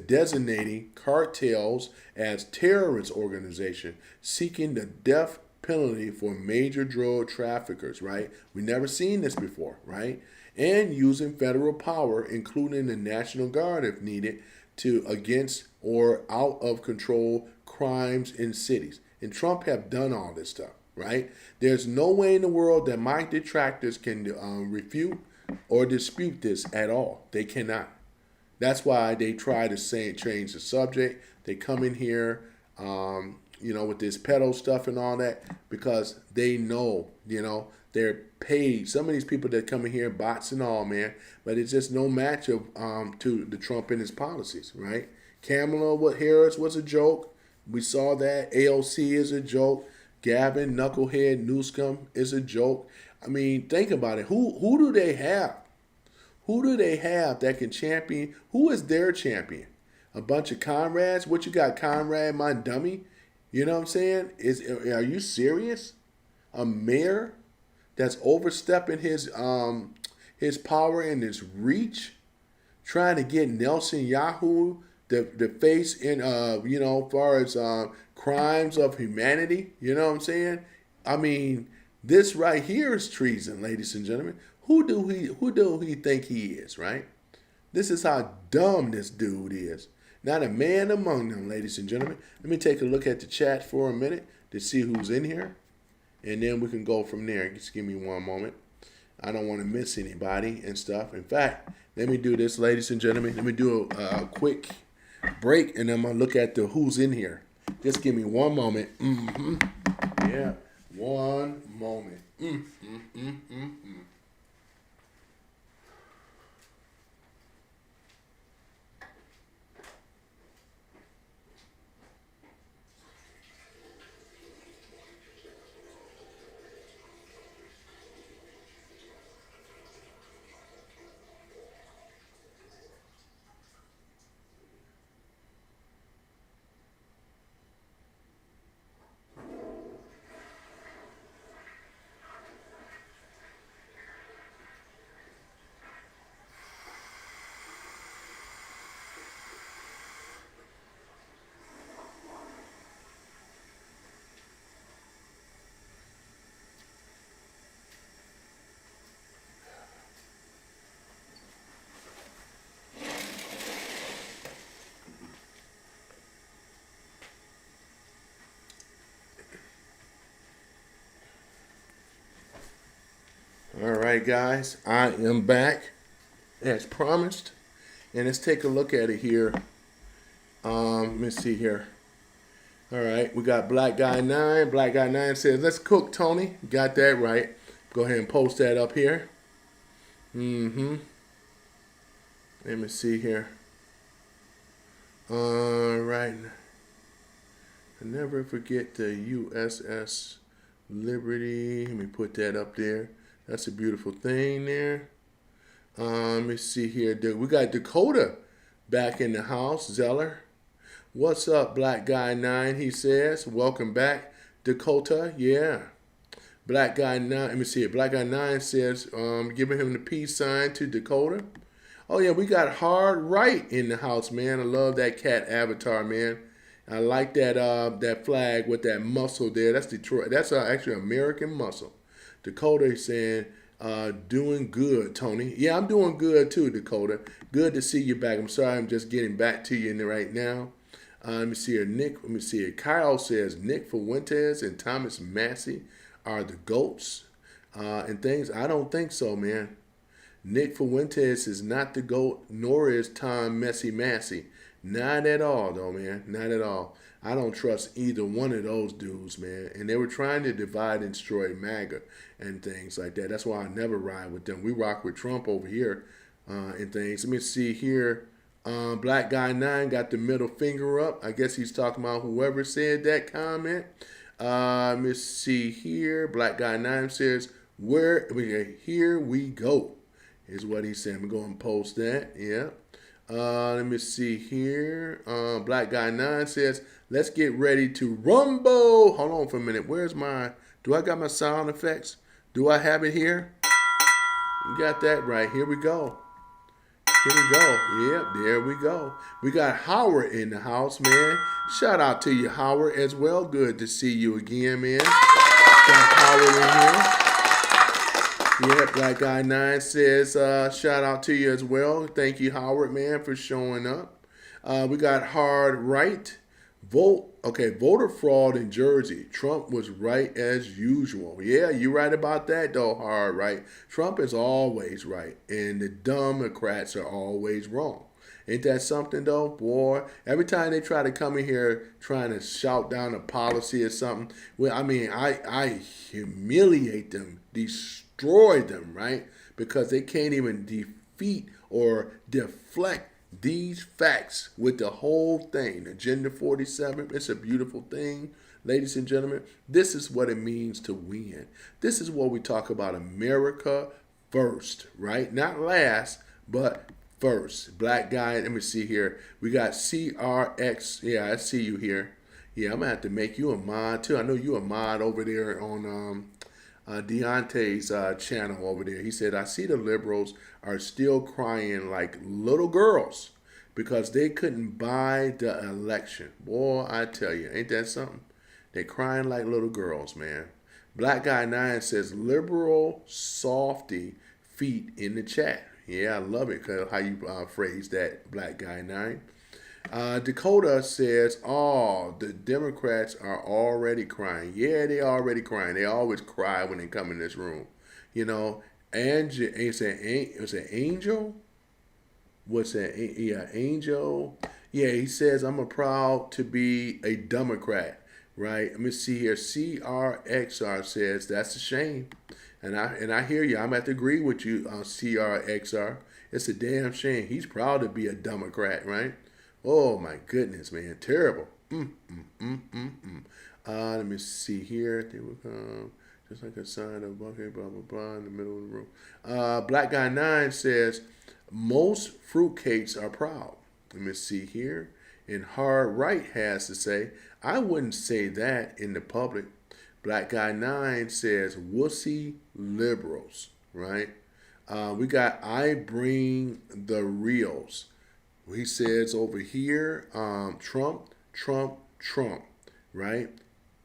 designating cartels as terrorist organization seeking the death penalty for major drug traffickers, right? We never seen this before, right? And using federal power, including the National Guard if needed, to against or out of control crimes in cities. And Trump have done all this stuff, right? There's no way in the world that my detractors can refute or dispute this at all. They cannot. That's why they try to change the subject. They come in here, with this pedo stuff and all that because they know, they're paid. Some of these people that come in here, bots and all, man, but it's just no match of to the Trump and his policies, right? Kamala Harris was a joke. We saw that. AOC is a joke. Gavin, Knucklehead, Newsom is a joke. I mean, think about it. Who do they have? Who do they have that can champion? Who is their champion? A bunch of comrades? What you got, Conrad, my dummy? You know what I'm saying? Are you serious? A mayor that's overstepping his power and his reach, trying to get Nelson Yahoo the face in as far as crimes of humanity. You know what I'm saying? I mean, this right here is treason, ladies and gentlemen. Who do he think he is, right? This is how dumb this dude is. Not a man among them, ladies and gentlemen. Let me take a look at the chat for a minute to see who's in here. And then we can go from there. Just give me one moment. I don't want to miss anybody and stuff. In fact, let me do this, ladies and gentlemen. Let me do a quick break, and I'm going to look at the who's in here. Just give me one moment. Yeah, one moment. All right, guys, I am back as promised, and let's take a look at it here. Let me see here. All right, we got Black Guy 9. Black Guy 9 says, "Let's cook, Tony." Got that right. Go ahead and post that up here. Let me see here. All right. I never forget the USS Liberty. Let me put that up there. That's a beautiful thing there. Let me see here. We got Dakota back in the house. Zeller. What's up, Black Guy 9? He says. Welcome back, Dakota. Yeah. Black Guy 9. Let me see it. Black Guy 9 says, giving him the peace sign to Dakota. Oh, yeah. We got Hard Right in the house, man. I love that cat avatar, man. I like that flag with that muscle there. That's Detroit. That's actually American muscle. Dakota is saying, doing good, Tony. Yeah, I'm doing good too, Dakota. Good to see you back. I'm sorry, I'm just getting back to you right now. Let me see here. Nick, let me see here. Kyle says, Nick Fuentes and Thomas Massey are the GOATs and things. I don't think so, man. Nick Fuentes is not the GOAT, nor is Tom Massey. Not at all, though, man. Not at all. I don't trust either one of those dudes, man. And they were trying to divide and destroy MAGA and things like that. That's why I never ride with them. We rock with Trump over here. and things. Let me see here. Black Guy 9 got the middle finger up. I guess he's talking about whoever said that comment. Let me see here. Black Guy 9 says, here we go, is what he said. I'm going to post that. Yeah. Let me see here. Black Guy 9 says, let's get ready to rumble. Hold on for a minute. Do I got my sound effects? Do I have it here? You got that right. Here we go. Here we go. Yep, there we go. We got Howard in the house, man. Shout out to you, Howard, as well. Good to see you again, man. Got Howard in here. Yeah, Black Guy 9 says, shout out to you as well. Thank you, Howard, man, for showing up. We got Hard Right. Voter fraud in Jersey. Trump was right as usual. Yeah, you're right about that, though, Hard Right. Trump is always right, and the Democrats are always wrong. Ain't that something, though? Boy, every time they try to come in here trying to shout down a policy or something, well, I mean, I humiliate them, destroy them, right? Because they can't even defeat or deflect these facts with the whole thing. Agenda 47, it's a beautiful thing. Ladies and gentlemen, this is what it means to win. This is what we talk about, America first, right? Not last, but first. Black Guy, let me see here. We got CRX. Yeah, I see you here. Yeah, I'm going to have to make you a mod, too. I know you a mod over there on Deontay's channel over there. He said, I see the liberals are still crying like little girls because they couldn't buy the election. Boy, I tell you, ain't that something? They're crying like little girls, man. Black Guy 9 says, liberal softy feet in the chat. Yeah, I love it, how you phrase that, Black Guy 9. Dakota says, oh, the Democrats are already crying. Yeah, they already crying. They always cry when they come in this room. You know, it's an Angel? What's that? Yeah, Angel. Yeah, he says, I'm proud to be a Democrat, right? Let me see here. CRXR says, that's a shame. And I hear you. I'm going to have to agree with you, CRXR. It's a damn shame. He's proud to be a Democrat, right? Oh my goodness, man, terrible. Let me see here. They will come just like a sign of bucket, blah blah blah, in the middle of the room. Black Guy 9 says most fruitcakes are proud. Let me see here. And Hard Right has to say, I wouldn't say that in the public. Black Guy 9 says wussy liberals, right? We got I bring the reals. He says over here, Trump, right?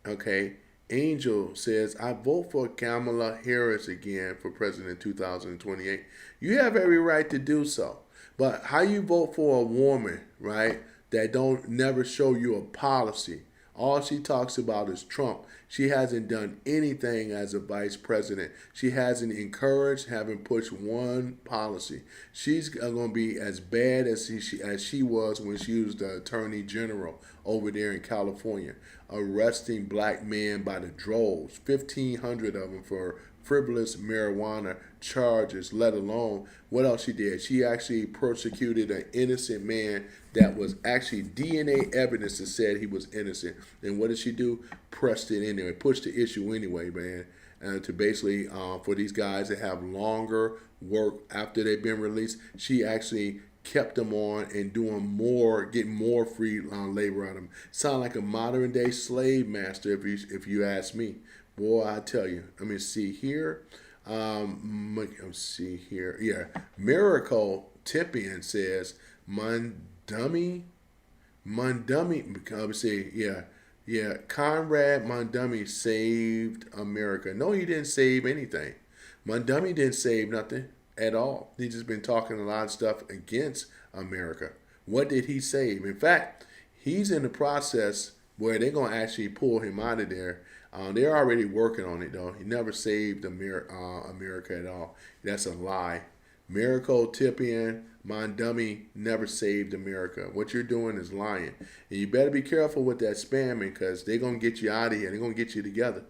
Okay. Angel says, I vote for Kamala Harris again for president in 2028. You have every right to do so. But how you vote for a woman, right, that don't never show you a policy? All she talks about is Trump. She hasn't done anything as a vice president. She hasn't encouraged, haven't pushed one policy. She's going to be as bad as she was when she was the attorney general over there in California, arresting black men by the droves, 1,500 of them for frivolous marijuana charges, let alone what else she did. She actually persecuted an innocent man that was actually DNA evidence that said he was innocent. And what did she do? Pressed it anyway, pushed the issue anyway, man. To basically, for these guys that have longer work after they've been released, she actually kept them on and doing more, getting more free labor out of them. Sound like a modern day slave master, if you ask me. Boy, I tell you. Let me see here. Let's see here. Yeah, Miracle Tipian says Mondummy. Let me see. Yeah. Conrad Mondummy saved America. No, he didn't save anything. Mondummy didn't save nothing at all. He's just been talking a lot of stuff against America. What did he save? In fact, he's in the process where they're going to actually pull him out of there. They're already working on it, though. He never saved America at all. That's a lie. Miracle Tipian Mondummy never saved America. What you're doing is lying. And you better be careful with that spamming because they're going to get you out of here. They're going to get you together,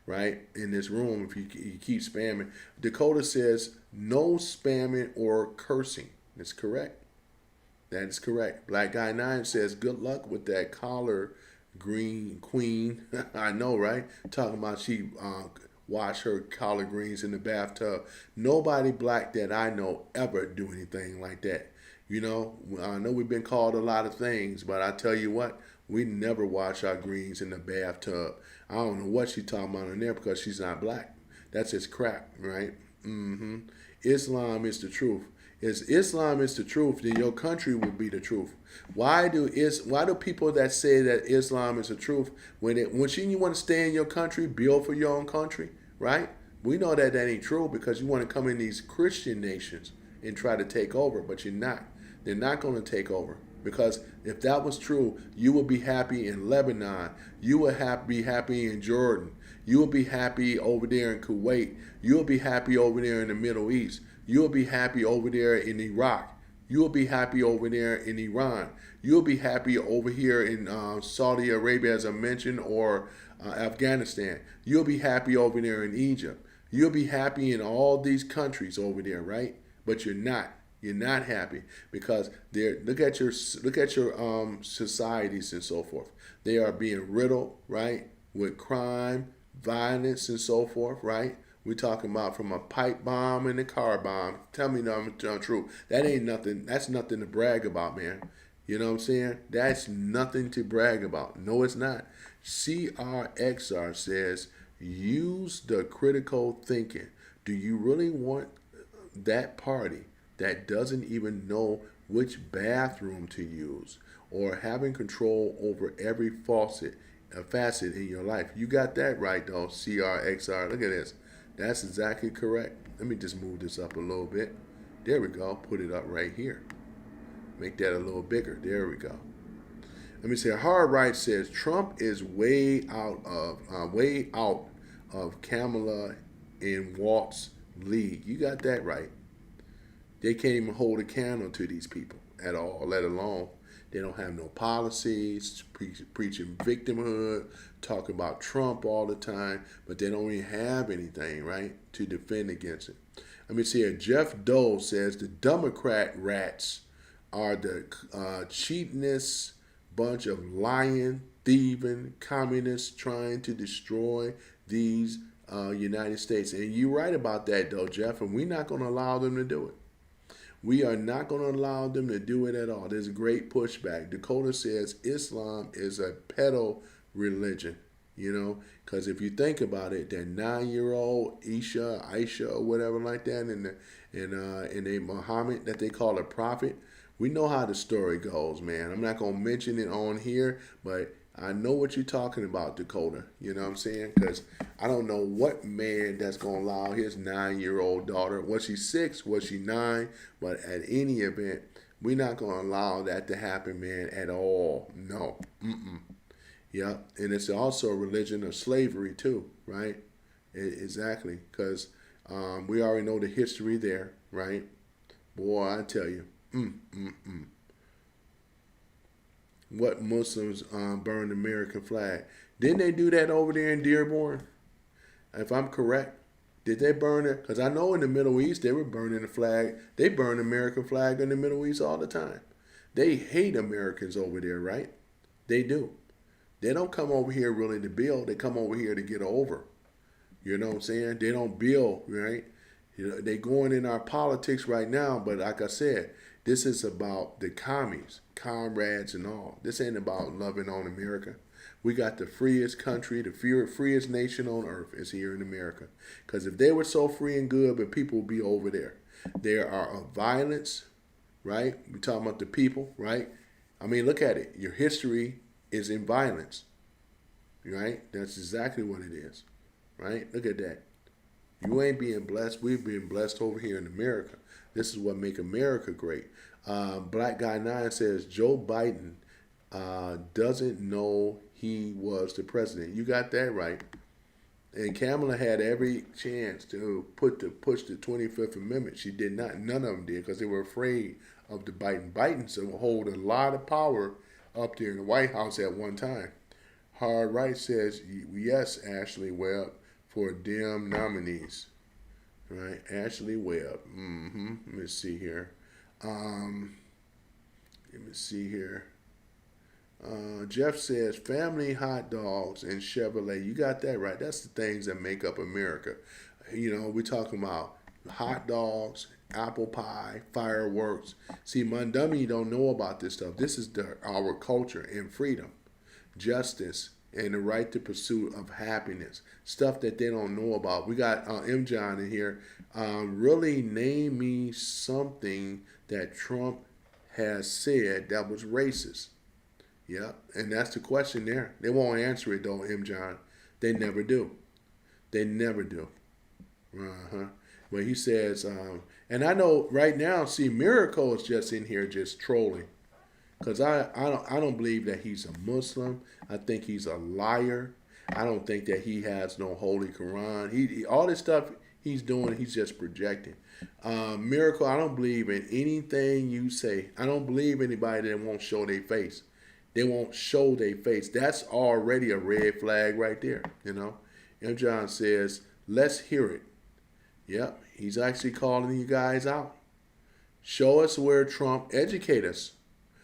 right, in this room if you keep spamming. Dakota says no spamming or cursing. That's correct. That is correct. Black Guy 9 says good luck with that collar green queen. I know, right? Talking about she wash her collard greens in the bathtub. Nobody black that I know ever do anything like that. You know, I know we've been called a lot of things, but I tell you what, we never wash our greens in the bathtub. I don't know what she's talking about in there because she's not black. That's just crap, right? Islam is the truth. If Islam is the truth, then your country will be the truth. Why do people that say that Islam is the truth when you want to stay in your country, build for your own country, right? We know that ain't true because you want to come in these Christian nations and try to take over, but you're not. They're not going to take over because if that was true, you would be happy in Lebanon. You would be happy in Jordan. You would be happy over there in Kuwait. You would be happy over there in the Middle East. You'll be happy over there in Iraq. You'll be happy over there in Iran. You'll be happy over here in Saudi Arabia, as I mentioned, or Afghanistan. You'll be happy over there in Egypt. You'll be happy in all these countries over there, right? But you're not. You're not happy because look at your societies and so forth. They are being riddled, right, with crime, violence, and so forth, right? We're talking about from a pipe bomb and a car bomb. Tell me the truth. That ain't nothing. That's nothing to brag about, man. You know what I'm saying? That's nothing to brag about. No, it's not. CRXR says, use the critical thinking. Do you really want that party that doesn't even know which bathroom to use or having control over every facet in your life? You got that right, though, CRXR. Look at this. That's exactly correct. Let me just move this up a little bit. There we go. Put it up right here. Make that a little bigger. There we go. Let me say, Hard Right says Trump is way out of Kamala and Walt's league. You got that right. They can't even hold a candle to these people at all, let alone they don't have no policies, preaching victimhood, talking about Trump all the time, but they don't even have anything, right, to defend against it. Let me see here. Jeff Doe says the Democrat rats are the cheatinest bunch of lying, thieving communists trying to destroy these United States. And you're right about that, though, Jeff, and we're not going to allow them to do it. We are not going to allow them to do it at all. There's a great pushback. Dakota says Islam is a pedo religion, you know, because if you think about it, that 9-year-old Aisha, or whatever like that, and a Muhammad that they call a prophet, we know how the story goes, man. I'm not going to mention it on here, but I know what you're talking about, Dakota. You know what I'm saying? Because I don't know what man that's going to allow his 9-year-old daughter, was she 6, was she 9, but at any event, we're not going to allow that to happen, man, at all. No. Yeah, and it's also a religion of slavery too, right? Exactly, because we already know the history there, right? Boy, I tell you. What Muslims burn the American flag. Didn't they do that over there in Dearborn? If I'm correct, did they burn it? Because I know in the Middle East they were burning the flag. They burn the American flag in the Middle East all the time. They hate Americans over there, right? They do. They don't come over here really to build. They come over here to get over. You know what I'm saying? They don't build, right? You know, they going in our politics right now, but like I said, this is about the commies, comrades and all. This ain't about loving on America. We got the freest country, the freest nation on earth is here in America. Because if they were so free and good, but people would be over there. There are violence, right? We're talking about the people, right? I mean, look at it. Your history is in violence, right? That's exactly what it is, right? Look at that. You ain't being blessed. We're being blessed over here in America. This is what make America great. Black Guy 9 says Joe Biden doesn't know he was the president. You got that right. And Kamala had every chance to push the 25th Amendment. She did not. None of them did because they were afraid of the Biden. Biden so hold a lot of power up there in the White House at one time. Hard Right says, yes, Ashley Webb, for Dem nominees. Right, Ashley Webb. Let me see here. Um, Let me see here. Jeff says family hot dogs and Chevrolet. You got that right. That's the things that make up America. You know, we're talking about hot dogs, apple pie, fireworks. See, Mondummy don't know about this stuff. This is our culture and freedom, justice, and the right to pursuit of happiness. Stuff that they don't know about. We got M. John in here. Really name me something that Trump has said that was racist. Yeah, and that's the question there. They won't answer it though, M. John. They never do. They never do. Uh-huh. But he says, and I know right now, see, Miracle is just in here just trolling. Because I don't believe that he's a Muslim. I think he's a liar. I don't think that he has no Holy Quran. All this stuff he's doing, he's just projecting. Miracle, I don't believe in anything you say. I don't believe anybody that won't show their face. They won't show their face. That's already a red flag right there, you know. M. John says, let's hear it. Yep, he's actually calling you guys out. Show us where Trump, educate us.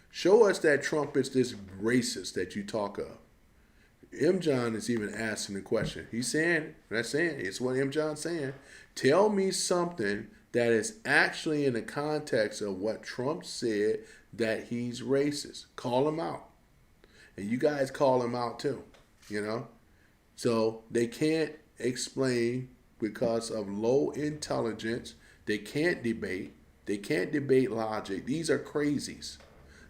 Show us that Trump is this racist that you talk of. M. John is even asking the question. He's saying, that's saying, it's what M. John's saying. Tell me something that is actually in the context of what Trump said that he's racist. Call him out. And you guys call him out too, you know. So they can't explain because of low intelligence. They can't debate. They can't debate logic. These are crazies.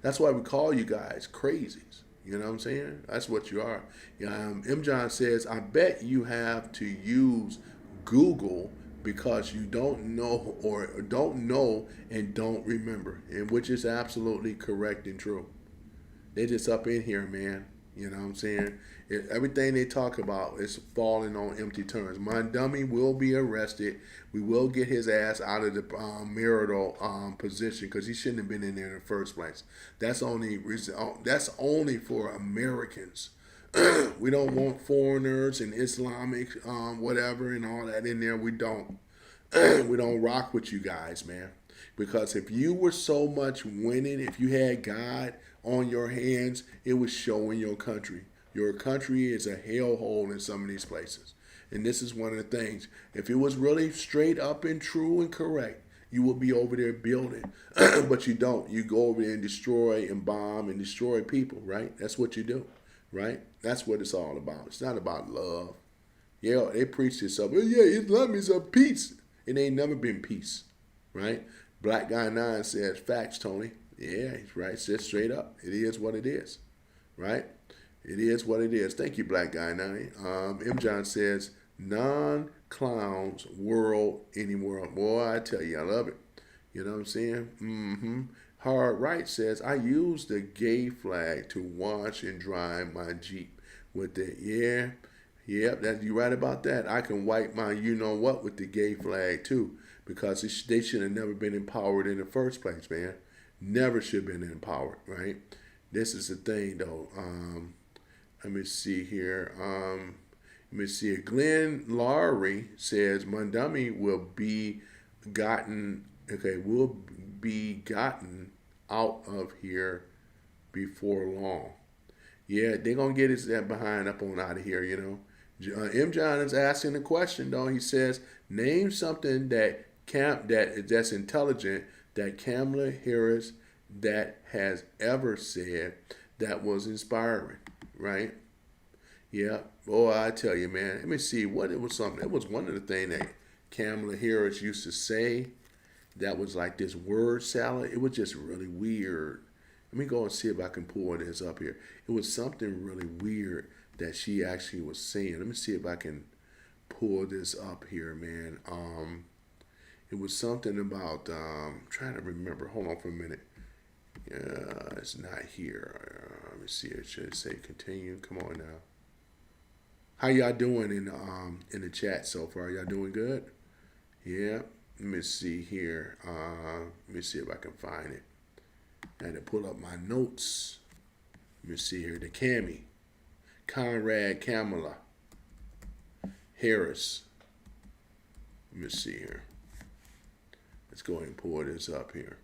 That's why we call you guys crazies. You know what I'm saying? That's what you are. M. John says, I bet you have to use Google because you don't know or don't know and don't remember, and which is absolutely correct and true. They just up in here, man. You know what I'm saying? Everything they talk about is falling on empty terms. Mondummy will be arrested. We will get his ass out of the marital position because he shouldn't have been in there in the first place. That's only for Americans. We don't want foreigners and Islamic whatever and all that in there. We don't. We don't rock with you guys, man. Because if you were so much winning, if you had God on your hands, it would show in your country. Your country is a hellhole in some of these places. And this is one of the things. If it was really straight up and true and correct, you would be over there building. But you don't. You go over there and destroy and bomb and destroy people, right? That's what you do, right? That's what it's all about. It's not about love. Yeah, they preach this up. Well, yeah, Islam is a peace. It ain't never been peace, right? Black Guy 9 says, facts, Tony. Yeah, he's right. Says straight up. It is what it is, right? It is what it is. Thank you, Black Guy 9. M. John says, non-clowns world anymore. Boy, I tell you, I love it. You know what I'm saying? Hard Right says, I use the gay flag to wash and dry my Jeep with it. Yeah. Yep, you're right about that. I can wipe my you-know-what with the gay flag, too, because they should have never been empowered in the first place, man. Never should have been empowered, right? This is the thing, though. Let me see here. Let me see. Glenn Lowry says, Mondummy will be gotten out of here before long. Yeah, they're going to get his behind up on out of here, you know. M. John is asking the question, though. He says, name something that's intelligent that Kamala Harris that has ever said that was inspiring, right? Yeah. Oh, I tell you, man. Let me see what it was. Something. It was one of the things that Kamala Harris used to say that was like this word salad. It was just really weird. Let me go and see if I can pull this up here. It was something really weird that she actually was saying. Let me see if I can pull this up here, man. It was something about, I'm trying to remember. Hold on for a minute. It's not here. Let me see. It should say continue. Come on now. How y'all doing in the chat so far? Y'all doing good? Yeah. Let me see here. Let me see if I can find it. I had to pull up my notes. Let me see here. The Cammy. Conrad Kamala Harris. Let me see here. Let's go ahead and pull this up here.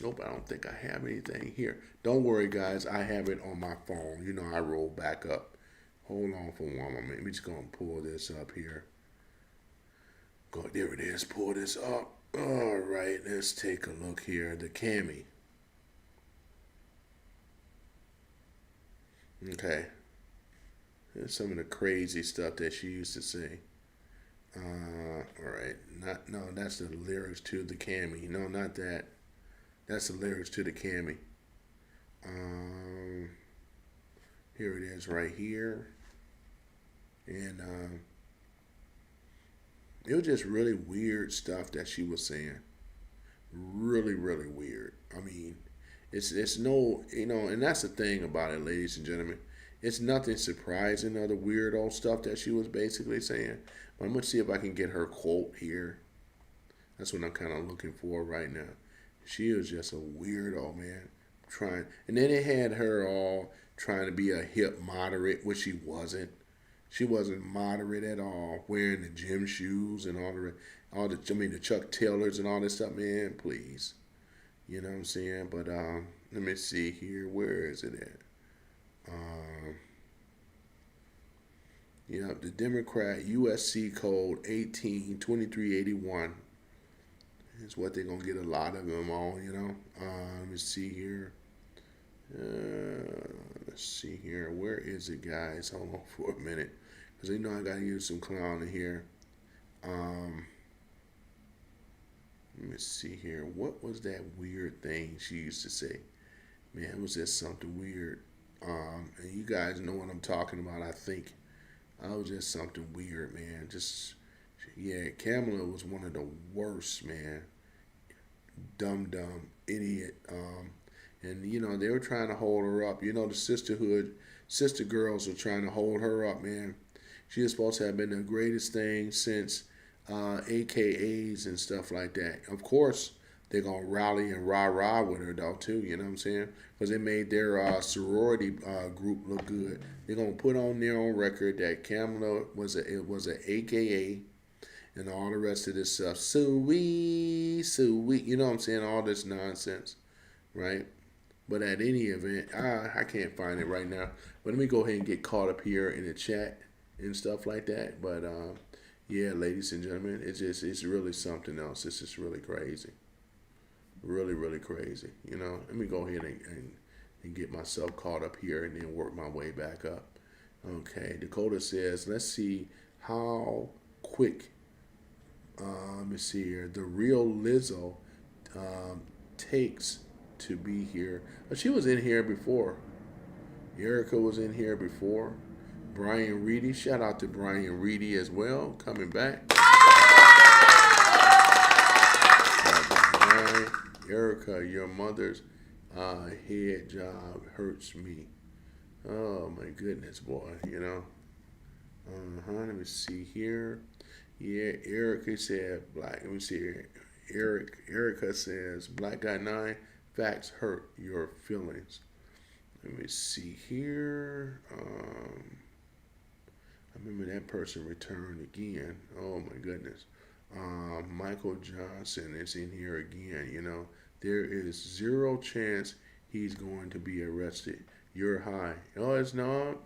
Nope, I don't think I have anything here. Don't worry, guys. I have it on my phone. You know I roll back up. Hold on for one moment. Let me just go and pull this up here. Go, there it is. Pull this up. All right, let's take a look here. The Cammy. Okay. Here's some of the crazy stuff that she used to say. All right. No, that's the lyrics to the Cammy. No, not that. That's the lyrics to the Cammy. Here it is right here. And it was just really weird stuff that she was saying. Really, really weird. I mean, it's no, and that's the thing about it, ladies and gentlemen. It's nothing surprising or the weirdo stuff that she was basically saying. But I'm gonna see if I can get her quote here. That's what I'm kind of looking for right now. She was just a weirdo, man. And then they had her all trying to be a hip moderate, which she wasn't. She wasn't moderate at all, wearing the gym shoes and the Chuck Taylors and all this stuff, man, please. You know what I'm saying? But let me see here. Where is it at? The Democrat USC code 182381 is what they're going to get a lot of them on, Let me see here. Let's see here. Where is it, guys? Hold on for a minute. Because I got to use some clowning here. Let me see here. What was that weird thing she used to say? Man, it was just something weird. And you guys know what I'm talking about, I think. It was just something weird, man. Kamala was one of the worst, man. Dumb, idiot. And, they were trying to hold her up. The sister girls were trying to hold her up, man. She was supposed to have been the greatest thing since AKAs and stuff like that. Of course, they're going to rally and rah-rah with her, though, too. You know what I'm saying? Because they made their sorority group look good. They're going to put on their own record that Kamala was an AKA and all the rest of this stuff. Sweet. You know what I'm saying? All this nonsense, right? But at any event, I can't find it right now. But let me go ahead and get caught up here in the chat and stuff like that. But yeah, ladies and gentlemen, it's really something else. It's just really crazy, really, really crazy. Let me go ahead and get myself caught up here and then work my way back up. Okay, Dakota says, let's see how quick. Let me see here. The real Lizzo takes to be here. She was in here before. Erica was in here before. Brian Reedy. Shout out to Brian Reedy as well. Coming back. Erica, your mother's head job hurts me. Oh my goodness, boy. Let me see here. Yeah, Erica said black. Let me see here. Erica says Black Guy 9. Facts hurt your feelings. Let me see here. I remember that person returned again. Oh my goodness. Michael Johnson is in here again. There is zero chance he's going to be arrested. You're high. Oh, it's not.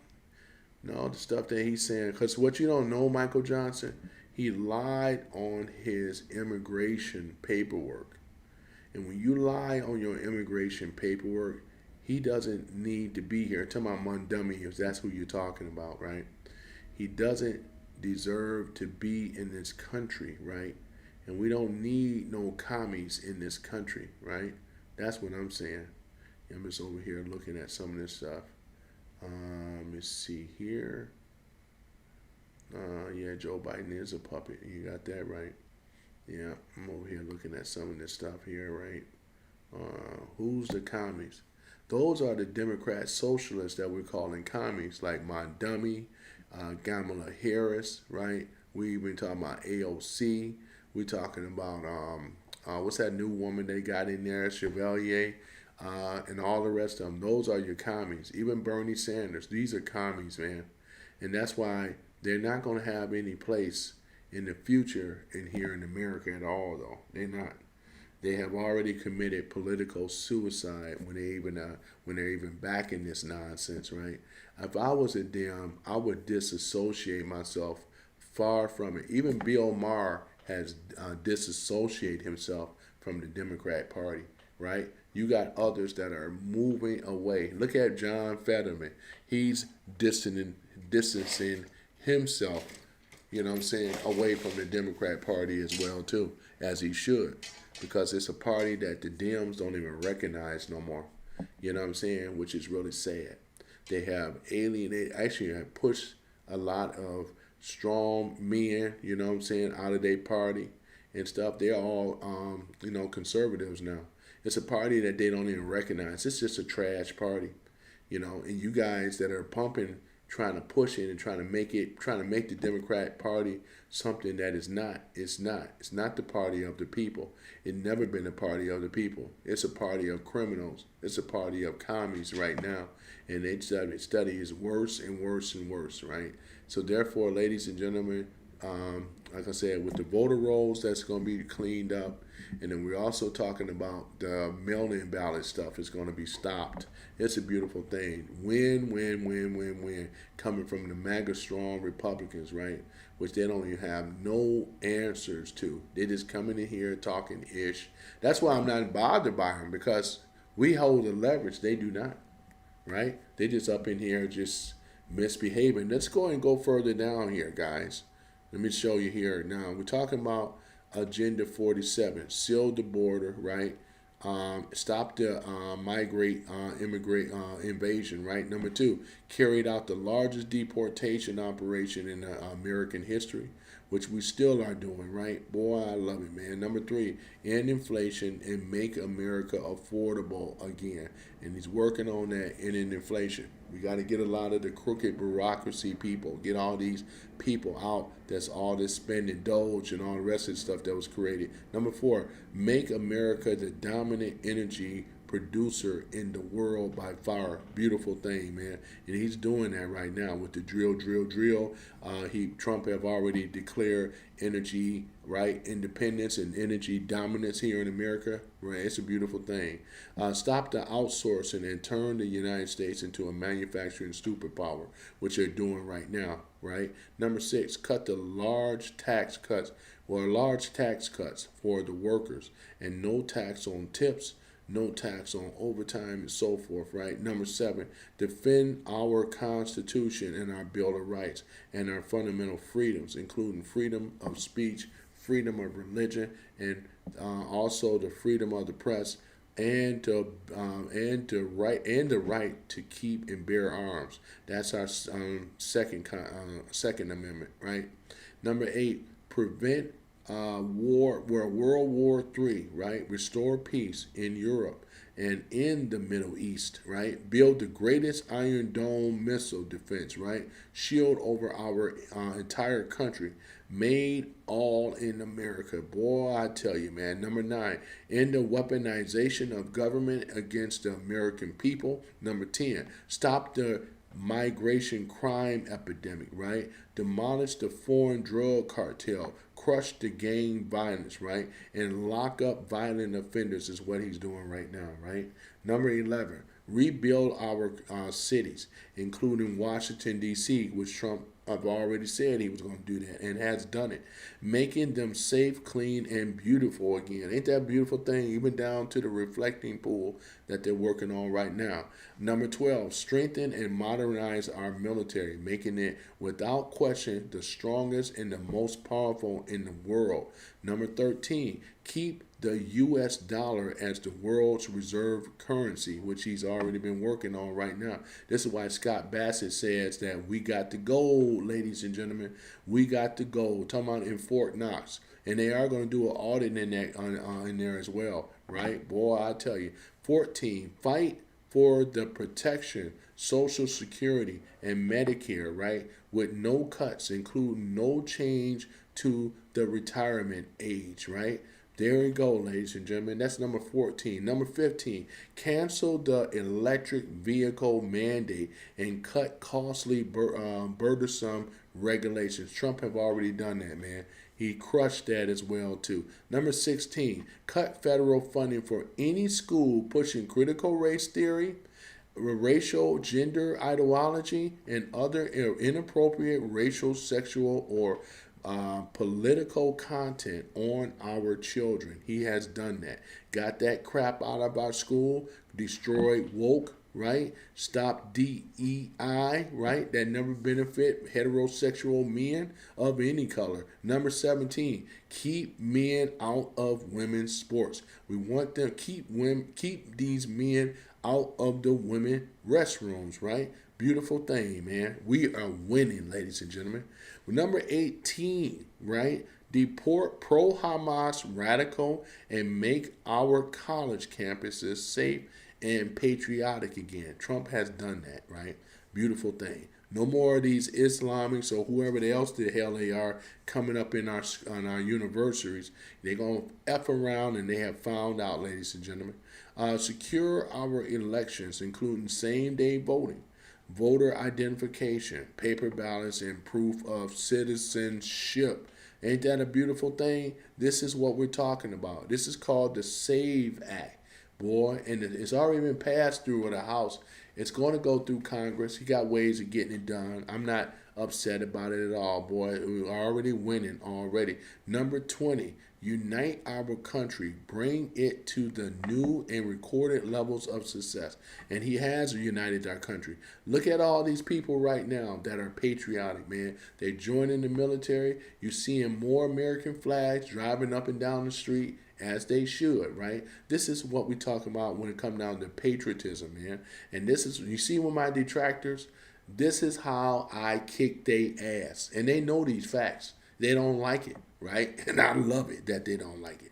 No, the stuff that he's saying. Because what you don't know, Michael Johnson, he lied on his immigration paperwork. And when you lie on your immigration paperwork, he doesn't need to be here. I'm talking about Mondummy, if that's who you're talking about, right? He doesn't deserve to be in this country, right? And we don't need no commies in this country, right? That's what I'm saying. I'm just over here looking at some of this stuff. Let me see here. Yeah, Joe Biden is a puppet. You got that right. Yeah, I'm over here looking at some of this stuff here, right? Who's the commies? Those are the Democrat socialists that we're calling commies, like Mondummy, Kamala Harris, right? We've been talking about AOC. We're talking about, what's that new woman they got in there, Chevalier, and all the rest of them. Those are your commies. Even Bernie Sanders. These are commies, man. And that's why they're not going to have any place in the future in here in America at all, though. They're not. They have already committed political suicide when they're even backing this nonsense, right? If I was a them, I would disassociate myself far from it. Even Bill Maher has disassociated himself from the Democrat Party, right? You got others that are moving away. Look at John Fetterman. He's distancing himself, you know what I'm saying, away from the Democrat Party as well too, as he should, because it's a party that the Dems don't even recognize no more. You know what I'm saying, which is really sad. They have alienated, actually have pushed a lot of strong men, you know what I'm saying, out of their party and stuff. They're all, conservatives now. It's a party that they don't even recognize. It's just a trash party, and you guys that are pumping, trying to push it and trying to make the Democrat Party something that is not. It's not. It's not the party of the people. It's never been a party of the people. It's a party of criminals. It's a party of commies right now. And they study is worse and worse and worse, right? So therefore, ladies and gentlemen, like I said, with the voter rolls, that's going to be cleaned up. And then we're also talking about the mail-in ballot stuff is going to be stopped. It's a beautiful thing. Win, win, win, win, win. Coming from the MAGA strong Republicans, right? Which they don't even have no answers to. They just coming in here talking ish. That's why I'm not bothered by them, because we hold the leverage. They do not, right? They just up in here just misbehaving. Let's go further down here, guys. Let me show you here now. We're talking about Agenda 47, seal the border, right? Stop the immigrant invasion, right? Number 2, carried out the largest deportation operation in American history, which we still are doing, right? Boy, I love it, man. Number 3, end inflation and make America affordable again. And he's working on that, ending inflation. We got to get a lot of the crooked bureaucracy people, get all these people out that's all this spending, Doge and all the rest of the stuff that was created. Number 4, make America the dominant energy producer in the world by far. Beautiful thing, man. And he's doing that right now with the drill. Trump have already declared energy, right, independence and energy dominance here in America. Right, it's a beautiful thing. Stop the outsourcing and turn the United States into a manufacturing superpower, which they're doing right now. Right. Number 6, cut the large tax cuts for the workers, and no tax on tips, no tax on overtime, and so forth, right? Number 7, defend our Constitution and our Bill of Rights and our fundamental freedoms, including freedom of speech, freedom of religion, and also the freedom of the press, and the right to keep and bear arms. That's our second amendment, right? Number 8, prevent World War III, right? Restore peace in Europe and in the Middle East, right? Build the greatest Iron Dome missile defense, right? Shield over our entire country. Made all in America. Boy, I tell you, man. Number 9, end the weaponization of government against the American people. Number 10, stop the migration crime epidemic, right? Demolish the foreign drug cartel, crush the gang violence, right? And lock up violent offenders is what he's doing right now, right? Number 11, rebuild our cities, including Washington, D.C., which Trump I've already said he was going to do that and has done it, making them safe, clean, and beautiful again. Ain't that a beautiful thing? Even down to the reflecting pool that they're working on right now. Number 12, strengthen and modernize our military, making it without question the strongest and the most powerful in the world. Number 13, keep the U.S. dollar as the world's reserve currency, which he's already been working on right now. This is why Scott Bassett says that we got the gold, ladies and gentlemen. We got the gold. Talking about in Fort Knox. And they are going to do an audit in that in there as well, right? Boy, I tell you. 14, fight for the protection, Social Security, and Medicare, right? With no cuts, including no change to the retirement age, right? There we go, ladies and gentlemen. That's number 14. Number 15, cancel the electric vehicle mandate and cut costly, burdensome regulations. Trump have already done that, man. He crushed that as well, too. Number 16, cut federal funding for any school pushing critical race theory, racial gender ideology, and other inappropriate racial, sexual, or political content on our children. He has done that. Got that crap out of our school, destroyed woke, right? Stop DEI, right? That never benefit heterosexual men of any color. Number 17, keep men out of women's sports. We want them keep these men out of the women restrooms, right? Beautiful thing, man. We are winning, ladies and gentlemen. Number 18, right? Deport pro Hamas radical and make our college campuses safe and patriotic again. Trump has done that, right? Beautiful thing. No more of these Islamics or whoever else the hell they are coming up in our universities. They're gonna f around, and they have found out, ladies and gentlemen. Secure our elections, including same-day voting, voter identification, paper ballots, and proof of citizenship. Ain't that a beautiful thing? This is what we're talking about. This is called the SAVE Act, boy, and it's already been passed through the House. It's going to go through Congress. He got ways of getting it done. I'm not upset about it at all, boy. We're already winning already. Number 20, unite our country. Bring it to the new and recorded levels of success. And he has united our country. Look at all these people right now that are patriotic, man. They're joining the military. You're seeing more American flags driving up and down the street, as they should, right? This is what we talk about when it comes down to patriotism, man. And this is, you see with my detractors, this is how I kick their ass. And they know these facts. They don't like it, right? And I love it that they don't like it.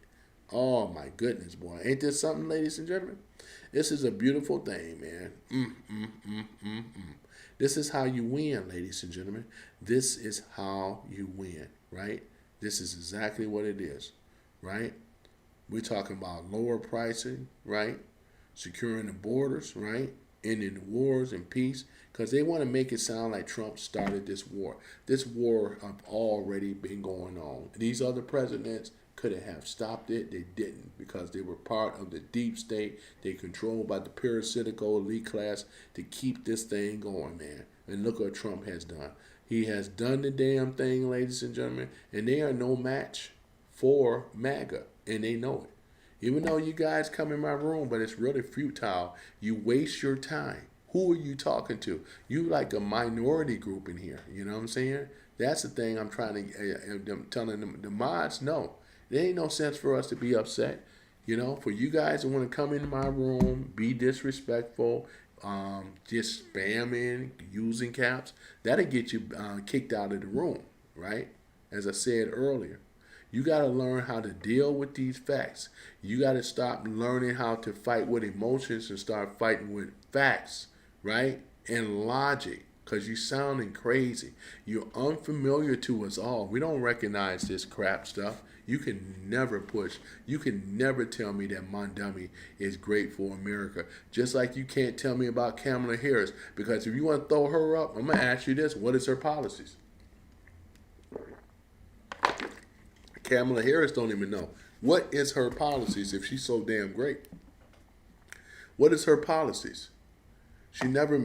Oh my goodness, boy. Ain't this something, ladies and gentlemen? This is a beautiful thing, man. This is how you win, ladies and gentlemen. This is how you win, right? This is exactly what it is, right? We're talking about lower pricing, right? Securing the borders, right? Ending the wars and peace. Because they want to make it sound like Trump started this war. This war have already been going on. These other presidents could have stopped it. They didn't, because they were part of the deep state. They controlled by the parasitical elite class to keep this thing going, man. And look what Trump has done. He has done the damn thing, ladies and gentlemen. And they are no match for MAGA. And they know it. Even though you guys come in my room, but it's really futile. You waste your time. Who are you talking to? You like a minority group in here. You know what I'm saying? That's the thing I'm trying to, I'm telling them, the mods, no. There ain't no sense for us to be upset. You know, for you guys to want to come in my room, be disrespectful, just spamming, using caps, that'll get you kicked out of the room, right? As I said earlier. You got to learn how to deal with these facts. You got to stop learning how to fight with emotions and start fighting with facts, right? And logic, because you're sounding crazy. You're unfamiliar to us all. We don't recognize this crap stuff. You can never push. You can never tell me that Mondami is great for America. Just like you can't tell me about Kamala Harris. Because if you want to throw her up, I'm going to ask you this. What is her policies? Kamala Harris don't even know. What is her policies if she's so damn great? What is her policies? She never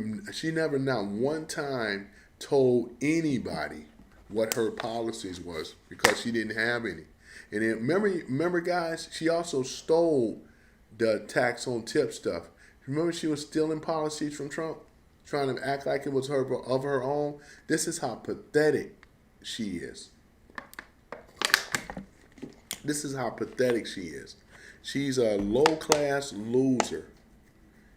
not one time told anybody what her policies was, because she didn't have any. And then remember guys, she also stole the tax on tip stuff. Remember she was stealing policies from Trump, trying to act like it was her of her own. This is how pathetic she is. This is how pathetic she is. She's a low-class loser.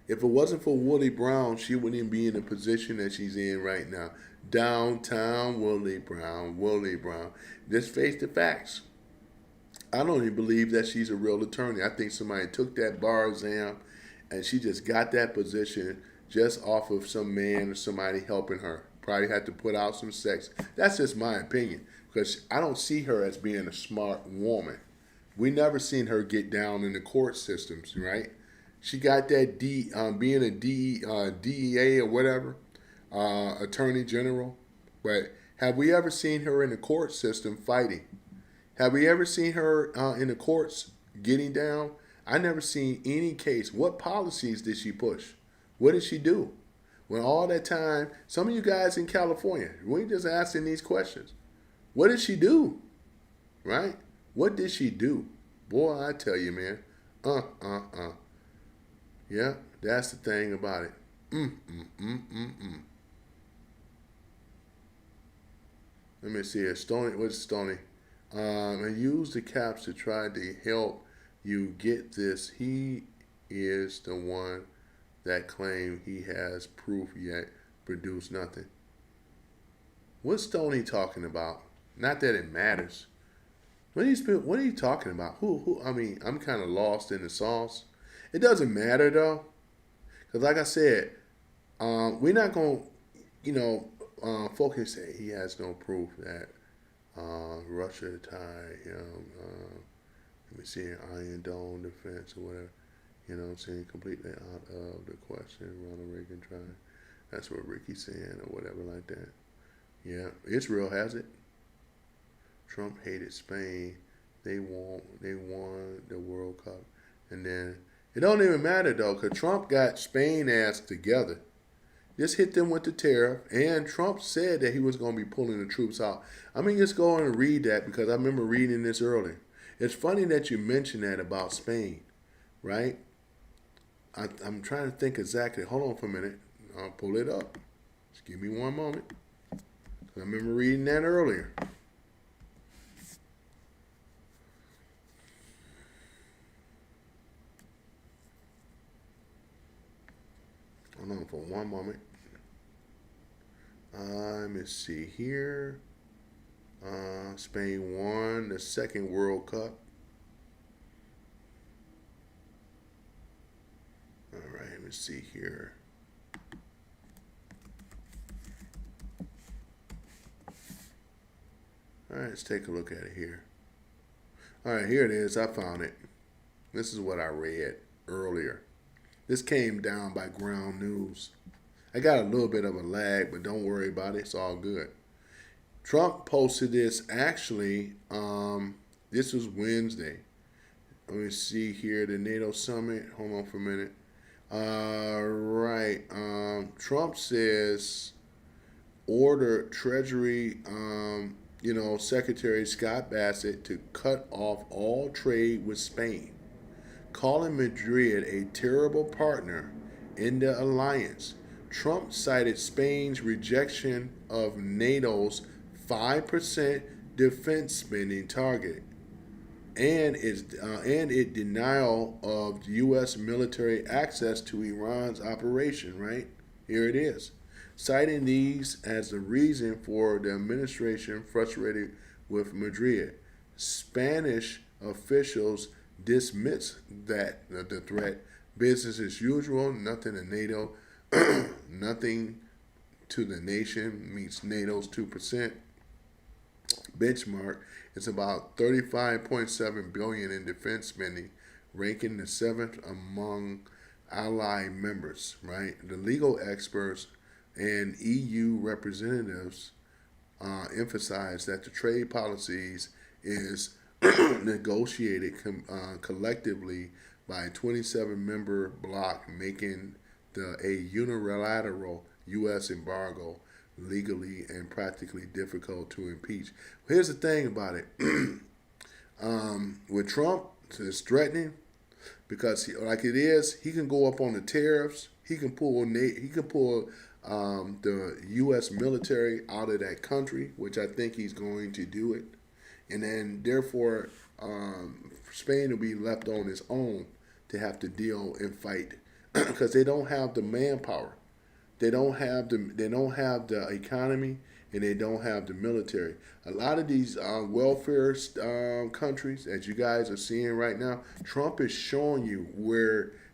If it wasn't for Willie Brown, she wouldn't even be in the position that she's in right now. Downtown Willie Brown, Willie Brown. Just face the facts. I don't even believe that she's a real attorney. I think somebody took that bar exam and she just got that position just off of some man or somebody helping her. Probably had to put out some sex. That's just my opinion. Because I don't see her as being a smart woman. We never seen her get down in the court systems, right? She got that being a DEA or whatever, Attorney General. But have we ever seen her in the court system fighting? Have we ever seen her in the courts getting down? I never seen any case. What policies did she push? What did she do? When all that time, some of you guys in California, we just asking these questions. What did she do? Right? What did she do? Boy, I tell you, man. Yeah, that's the thing about it. Let me see here. Stony, what's Stony? I use the caps to try to help you get this. He is the one that claimed he has proof yet produced nothing. What's Stony talking about? Not that it matters. What are you talking about? Who? I mean, I'm kind of lost in the sauce. It doesn't matter though, because like I said, we're not gonna, focus say he has no proof that Russia tied him. Let me see, Iron Dome defense or whatever. You know what I'm saying? Completely out of the question. Ronald Reagan tried. That's what Ricky's saying or whatever like that. Yeah, Israel has it. Trump hated Spain. They won the World Cup. And then, it don't even matter though, because Trump got Spain ass together. Just hit them with the tariff. And Trump said that he was going to be pulling the troops out. I mean, just go on and read that because I remember reading this earlier. It's funny that you mentioned that about Spain, right? I'm trying to think exactly. Hold on for a minute. I'll pull it up. Just give me one moment. I remember reading that earlier. Hold on for one moment. Let me see here. Spain won the second World Cup. All right, let me see here. All right, let's take a look at it here. All right, here it is. I found it. This is what I read earlier. This came down by Ground News. I got a little bit of a lag, but don't worry about it. It's all good. Trump posted this actually. This was Wednesday. Let me see here. The NATO summit. Hold on for a minute. Right. Trump says order Treasury, Secretary Scott Bassett to cut off all trade with Spain, calling Madrid a terrible partner in the alliance. Trump cited Spain's rejection of NATO's 5% defense spending target and its denial of U.S. military access to Iran's operation. Right here it is, citing these as the reason for the administration frustrated with Madrid. Spanish officials dismissed the threat. Business as usual. Nothing to NATO. Nothing to the nation meets NATO's 2% benchmark. It's about $35.7 billion in defense spending, ranking the 7th among allied members. Right, the legal experts and EU representatives emphasize that the trade policies is negotiated collectively by a 27-member bloc, making a unilateral U.S. embargo legally and practically difficult to impeach. Here's the thing about it. With Trump, it's threatening because he can go up on the tariffs. He can pull the U.S. military out of that country, which I think he's going to do it. And then, therefore, Spain will be left on its own to have to deal and fight because they don't have the manpower. They don't have the economy, and they don't have the military. A lot of these welfare countries, as you guys are seeing right now, Trump is showing you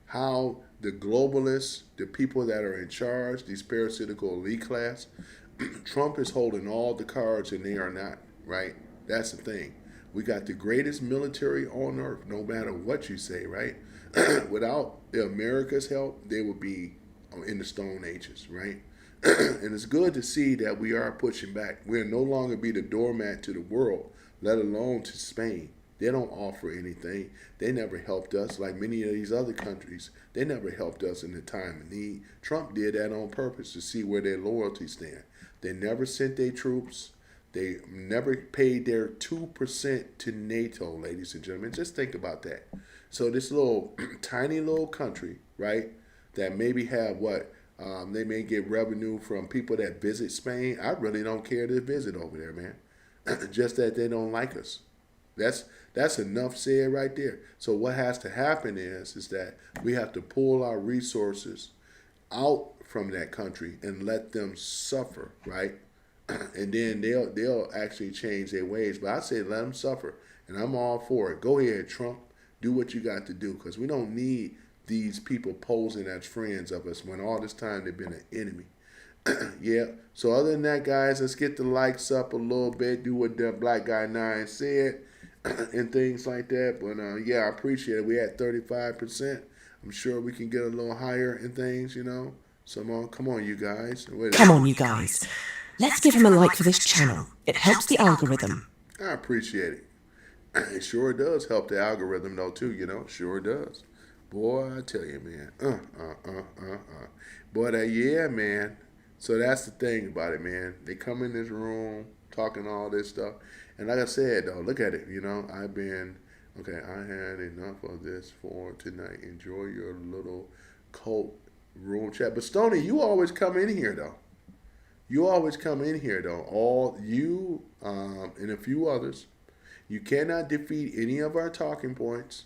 how the globalists, the people that are in charge, these parasitical elite class, Trump is holding all the cards and they are not, right? That's the thing. We got the greatest military on earth, no matter what you say, right? Without America's help, they would be in the Stone Ages, right? And it's good to see that we are pushing back. We'll no longer be the doormat to the world, let alone to Spain. They don't offer anything. They never helped us like many of these other countries. They never helped us in the time of need. Trump did that on purpose to see where their loyalty stand. They never sent their troops. They never paid their 2% to NATO, ladies and gentlemen. Just think about that. So this little tiny little country, right, that maybe have what? They may get revenue from people that visit Spain. I really don't care to visit over there, man. Just that they don't like us. That's enough said right there. So what has to happen is that we have to pull our resources out from that country and let them suffer, right? And then they'll actually change their ways. But I say let them suffer, and I'm all for it. Go ahead, Trump. Do what you got to do, because we don't need these people posing as friends of us when all this time they've been an enemy. Yeah. So other than that, guys, let's get the likes up a little bit. Do what the Black Guy 9 said and things like that. But yeah, I appreciate it. We at 35%. I'm sure we can get a little higher and things, you know. So come on, you guys. Come on, you guys. Let's give him a like for this channel. It helps the algorithm. I appreciate it. It sure does help the algorithm, though, too, you know. Sure does. Boy, I tell you, man. But, yeah, man. So that's the thing about it, man. They come in this room talking all this stuff. And like I said, though, look at it. You know, I had enough of this for tonight. Enjoy your little cult room chat. But, Stoney, you always come in here, though. You always come in here, though. All you and a few others. You cannot defeat any of our talking points.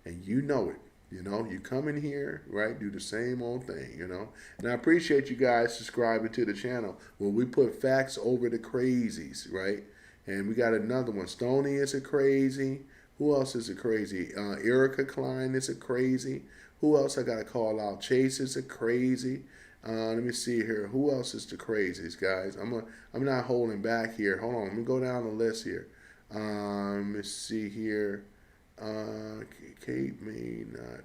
And you know it. You know, you come in here, right, do the same old thing, you know. And I appreciate you guys subscribing to the channel where we put facts over the crazies, right? And we got another one. Stoney is a crazy. Who else is a crazy? Erica Klein is a crazy. Who else I got to call out? Chase is a crazy. Let me see here. Who else is the craziest, guys? I'm not holding back here. Hold on. Let me go down the list here. Let me see here. Kate may not.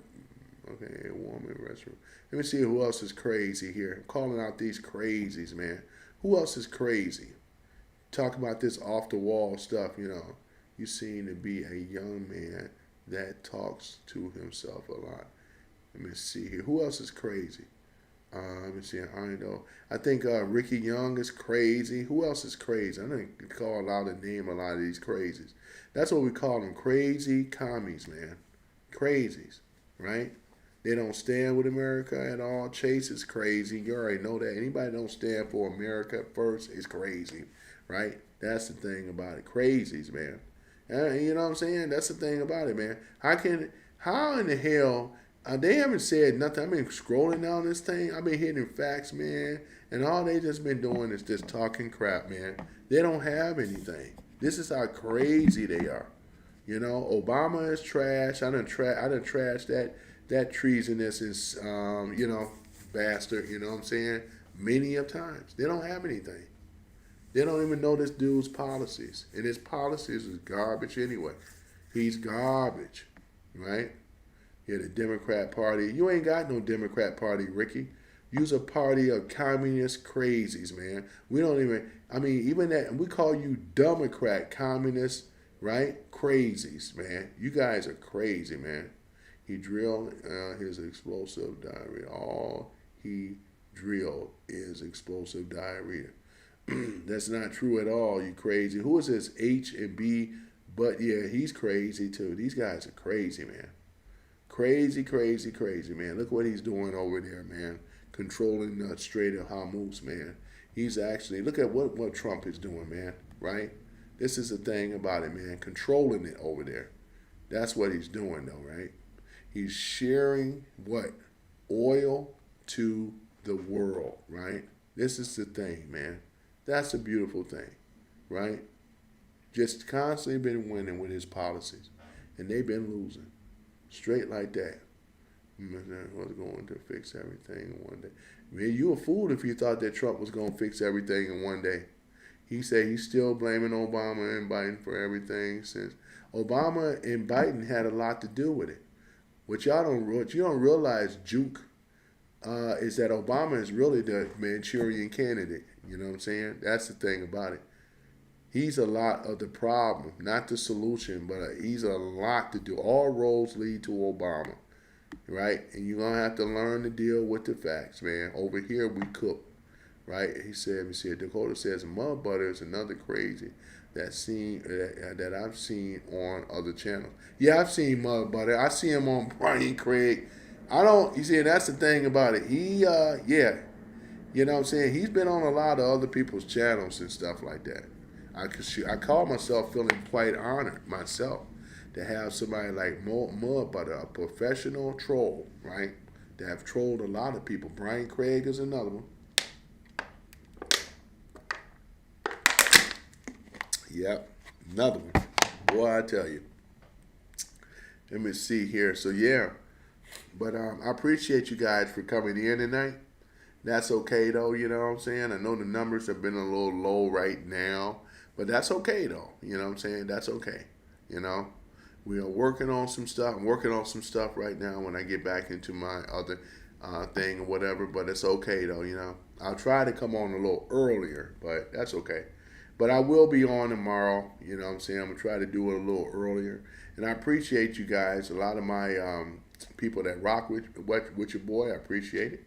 Okay, woman restroom. Let me see who else is crazy here. I'm calling out these crazies, man. Who else is crazy? Talk about this off the wall stuff, you know. You seem to be a young man that talks to himself a lot. Let me see here. Who else is crazy? Let me see. I think Ricky Young is crazy. Who else is crazy? I didn't call out and name a lot of these crazies. That's what we call them, crazy commies, man. Crazies, right? They don't stand with America at all. Chase is crazy. You already know that. Anybody don't stand for America first is crazy, right? That's the thing about it. Crazies, man. You know what I'm saying? That's the thing about it, man. How in the hell... they haven't said nothing. I've been scrolling down this thing. I've been hitting facts, man. And all they just been doing is just talking crap, man. They don't have anything. This is how crazy they are. You know, Obama is trash. I done trashed that treasonous, you know, bastard. You know what I'm saying? Many of times. They don't have anything. They don't even know this dude's policies. And his policies is garbage anyway. He's garbage, right? Yeah, the Democrat Party. You ain't got no Democrat Party, Ricky. You's a party of communist crazies, man. We don't even, even that, we call you Democrat, communist, right? Crazies, man. You guys are crazy, man. He drilled his explosive diarrhea. All he drilled is explosive diarrhea. That's not true at all, you crazy. Who is this H and B? But yeah, he's crazy too. These guys are crazy, man. Crazy, crazy, crazy, man. Look what he's doing over there, man. Controlling the Strait of Hormuz, man. He's actually, look at what Trump is doing, man, right? This is the thing about it, man. Controlling it over there. That's what he's doing, though, right? He's sharing what? Oil to the world, right? This is the thing, man. That's a beautiful thing, right? Just constantly been winning with his policies, and they've been losing. Straight like that. Was going to fix everything in one day. Man, you a fool if you thought that Trump was going to fix everything in one day. He said he's still blaming Obama and Biden for everything since Obama and Biden had a lot to do with it. What you don't realize, Juke, is that Obama is really the Manchurian candidate. You know what I'm saying? That's the thing about it. He's a lot of the problem, not the solution, but he's a lot to do. All roads lead to Obama, right? And you're gonna have to learn to deal with the facts, man. Over here we cook, right? He said, let me see. Dakota says mud butter is another crazy that I've seen on other channels. Yeah, I've seen mud butter. I see him on Brian Craig. I don't. You see, that's the thing about it. Yeah, you know what I'm saying. He's been on a lot of other people's channels and stuff like that. I call myself feeling quite honored myself to have somebody like Mud Butter, a professional troll, right? That have trolled a lot of people. Brian Craig is another one. Yep, another one. Boy, I tell you. Let me see here. So yeah, but I appreciate you guys for coming in tonight. That's okay though, you know what I'm saying? I know the numbers have been a little low right now, but that's okay though. You know what I'm saying? That's okay. You know? We are working on some stuff. I'm working on some stuff right now when I get back into my other thing or whatever, but it's okay though, you know. I'll try to come on a little earlier, but that's okay. But I will be on tomorrow, you know what I'm saying? I'm going to try to do it a little earlier. And I appreciate you guys. A lot of my people that rock with your boy, I appreciate it.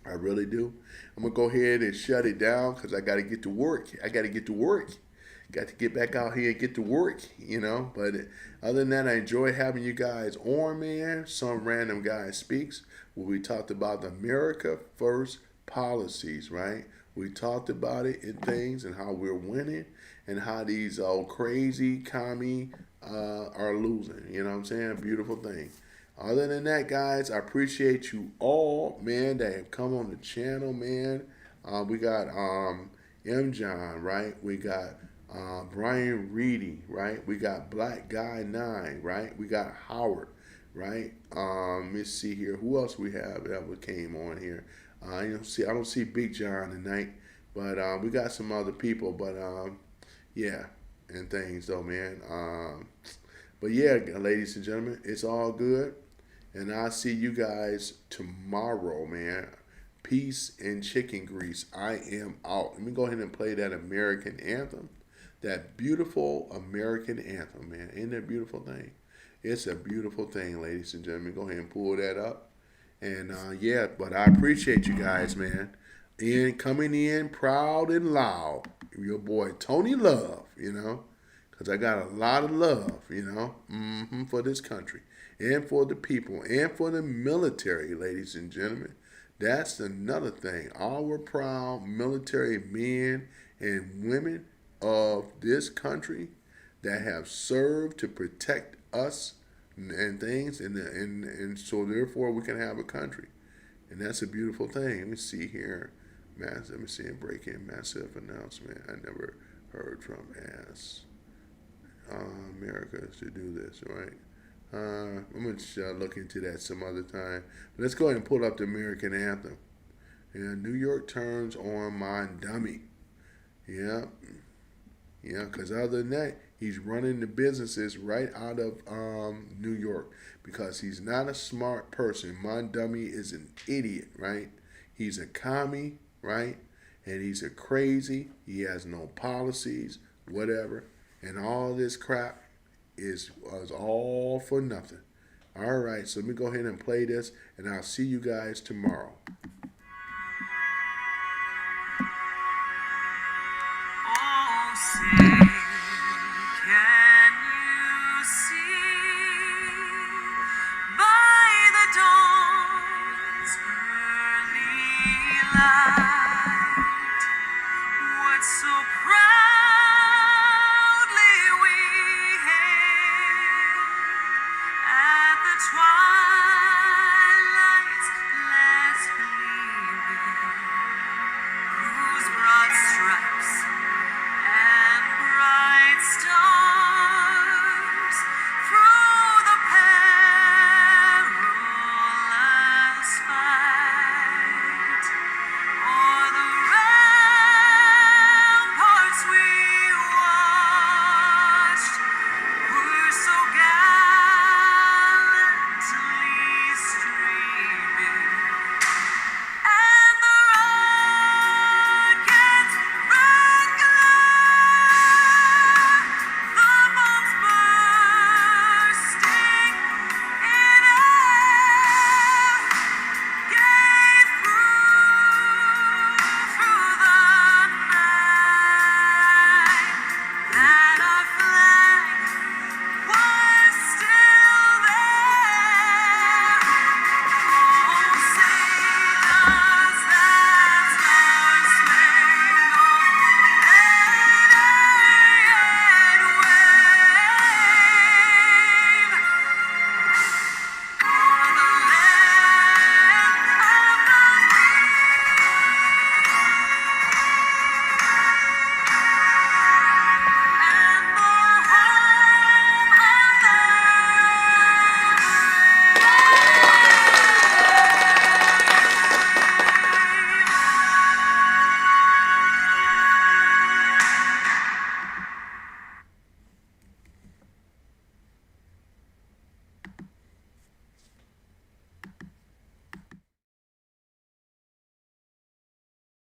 I really do. I'm going to go ahead and shut it down because I got to get to work. Got to get back out here and get to work, you know. But other than that, I enjoy having you guys on, man. Some random guy speaks where we talked about the America First policies, right? We talked about it and things and how we're winning and how these old crazy commie are losing. You know what I'm saying? Beautiful thing. Other than that, guys, I appreciate you all, man, that have come on the channel, man. We got M. John, right? We got Brian Reedy, right? We got Black Guy 9, right? We got Howard, right? Let me see here. Who else we have that came on here? I don't see Big John tonight, but we got some other people. But yeah, and things though, man. But yeah, ladies and gentlemen, it's all good. And I'll see you guys tomorrow, man. Peace and chicken grease. I am out. Let me go ahead and play that American anthem. That beautiful American anthem, man. Ain't that a beautiful thing? It's a beautiful thing, ladies and gentlemen. Go ahead and pull that up. And yeah, but I appreciate you guys, man. And coming in proud and loud. Your boy Tony Love, you know. Because I got a lot of love, you know, for this country. And for the people. And for the military, ladies and gentlemen. That's another thing. Our proud military men and women of this country that have served to protect us and things, and so therefore we can have a country, and that's a beautiful thing. Let me see here, let me see, break-in massive announcement I never heard from as America to do this, right? I'm gonna look into that some other time. But let's go ahead and pull up the American anthem. And New York turns on my dummy. Yeah, because other than that, he's running the businesses right out of New York because he's not a smart person. My dummy is an idiot, right? He's a commie, right? And he's a crazy. He has no policies, whatever. And all this crap is all for nothing. All right, so let me go ahead and play this, and I'll see you guys tomorrow.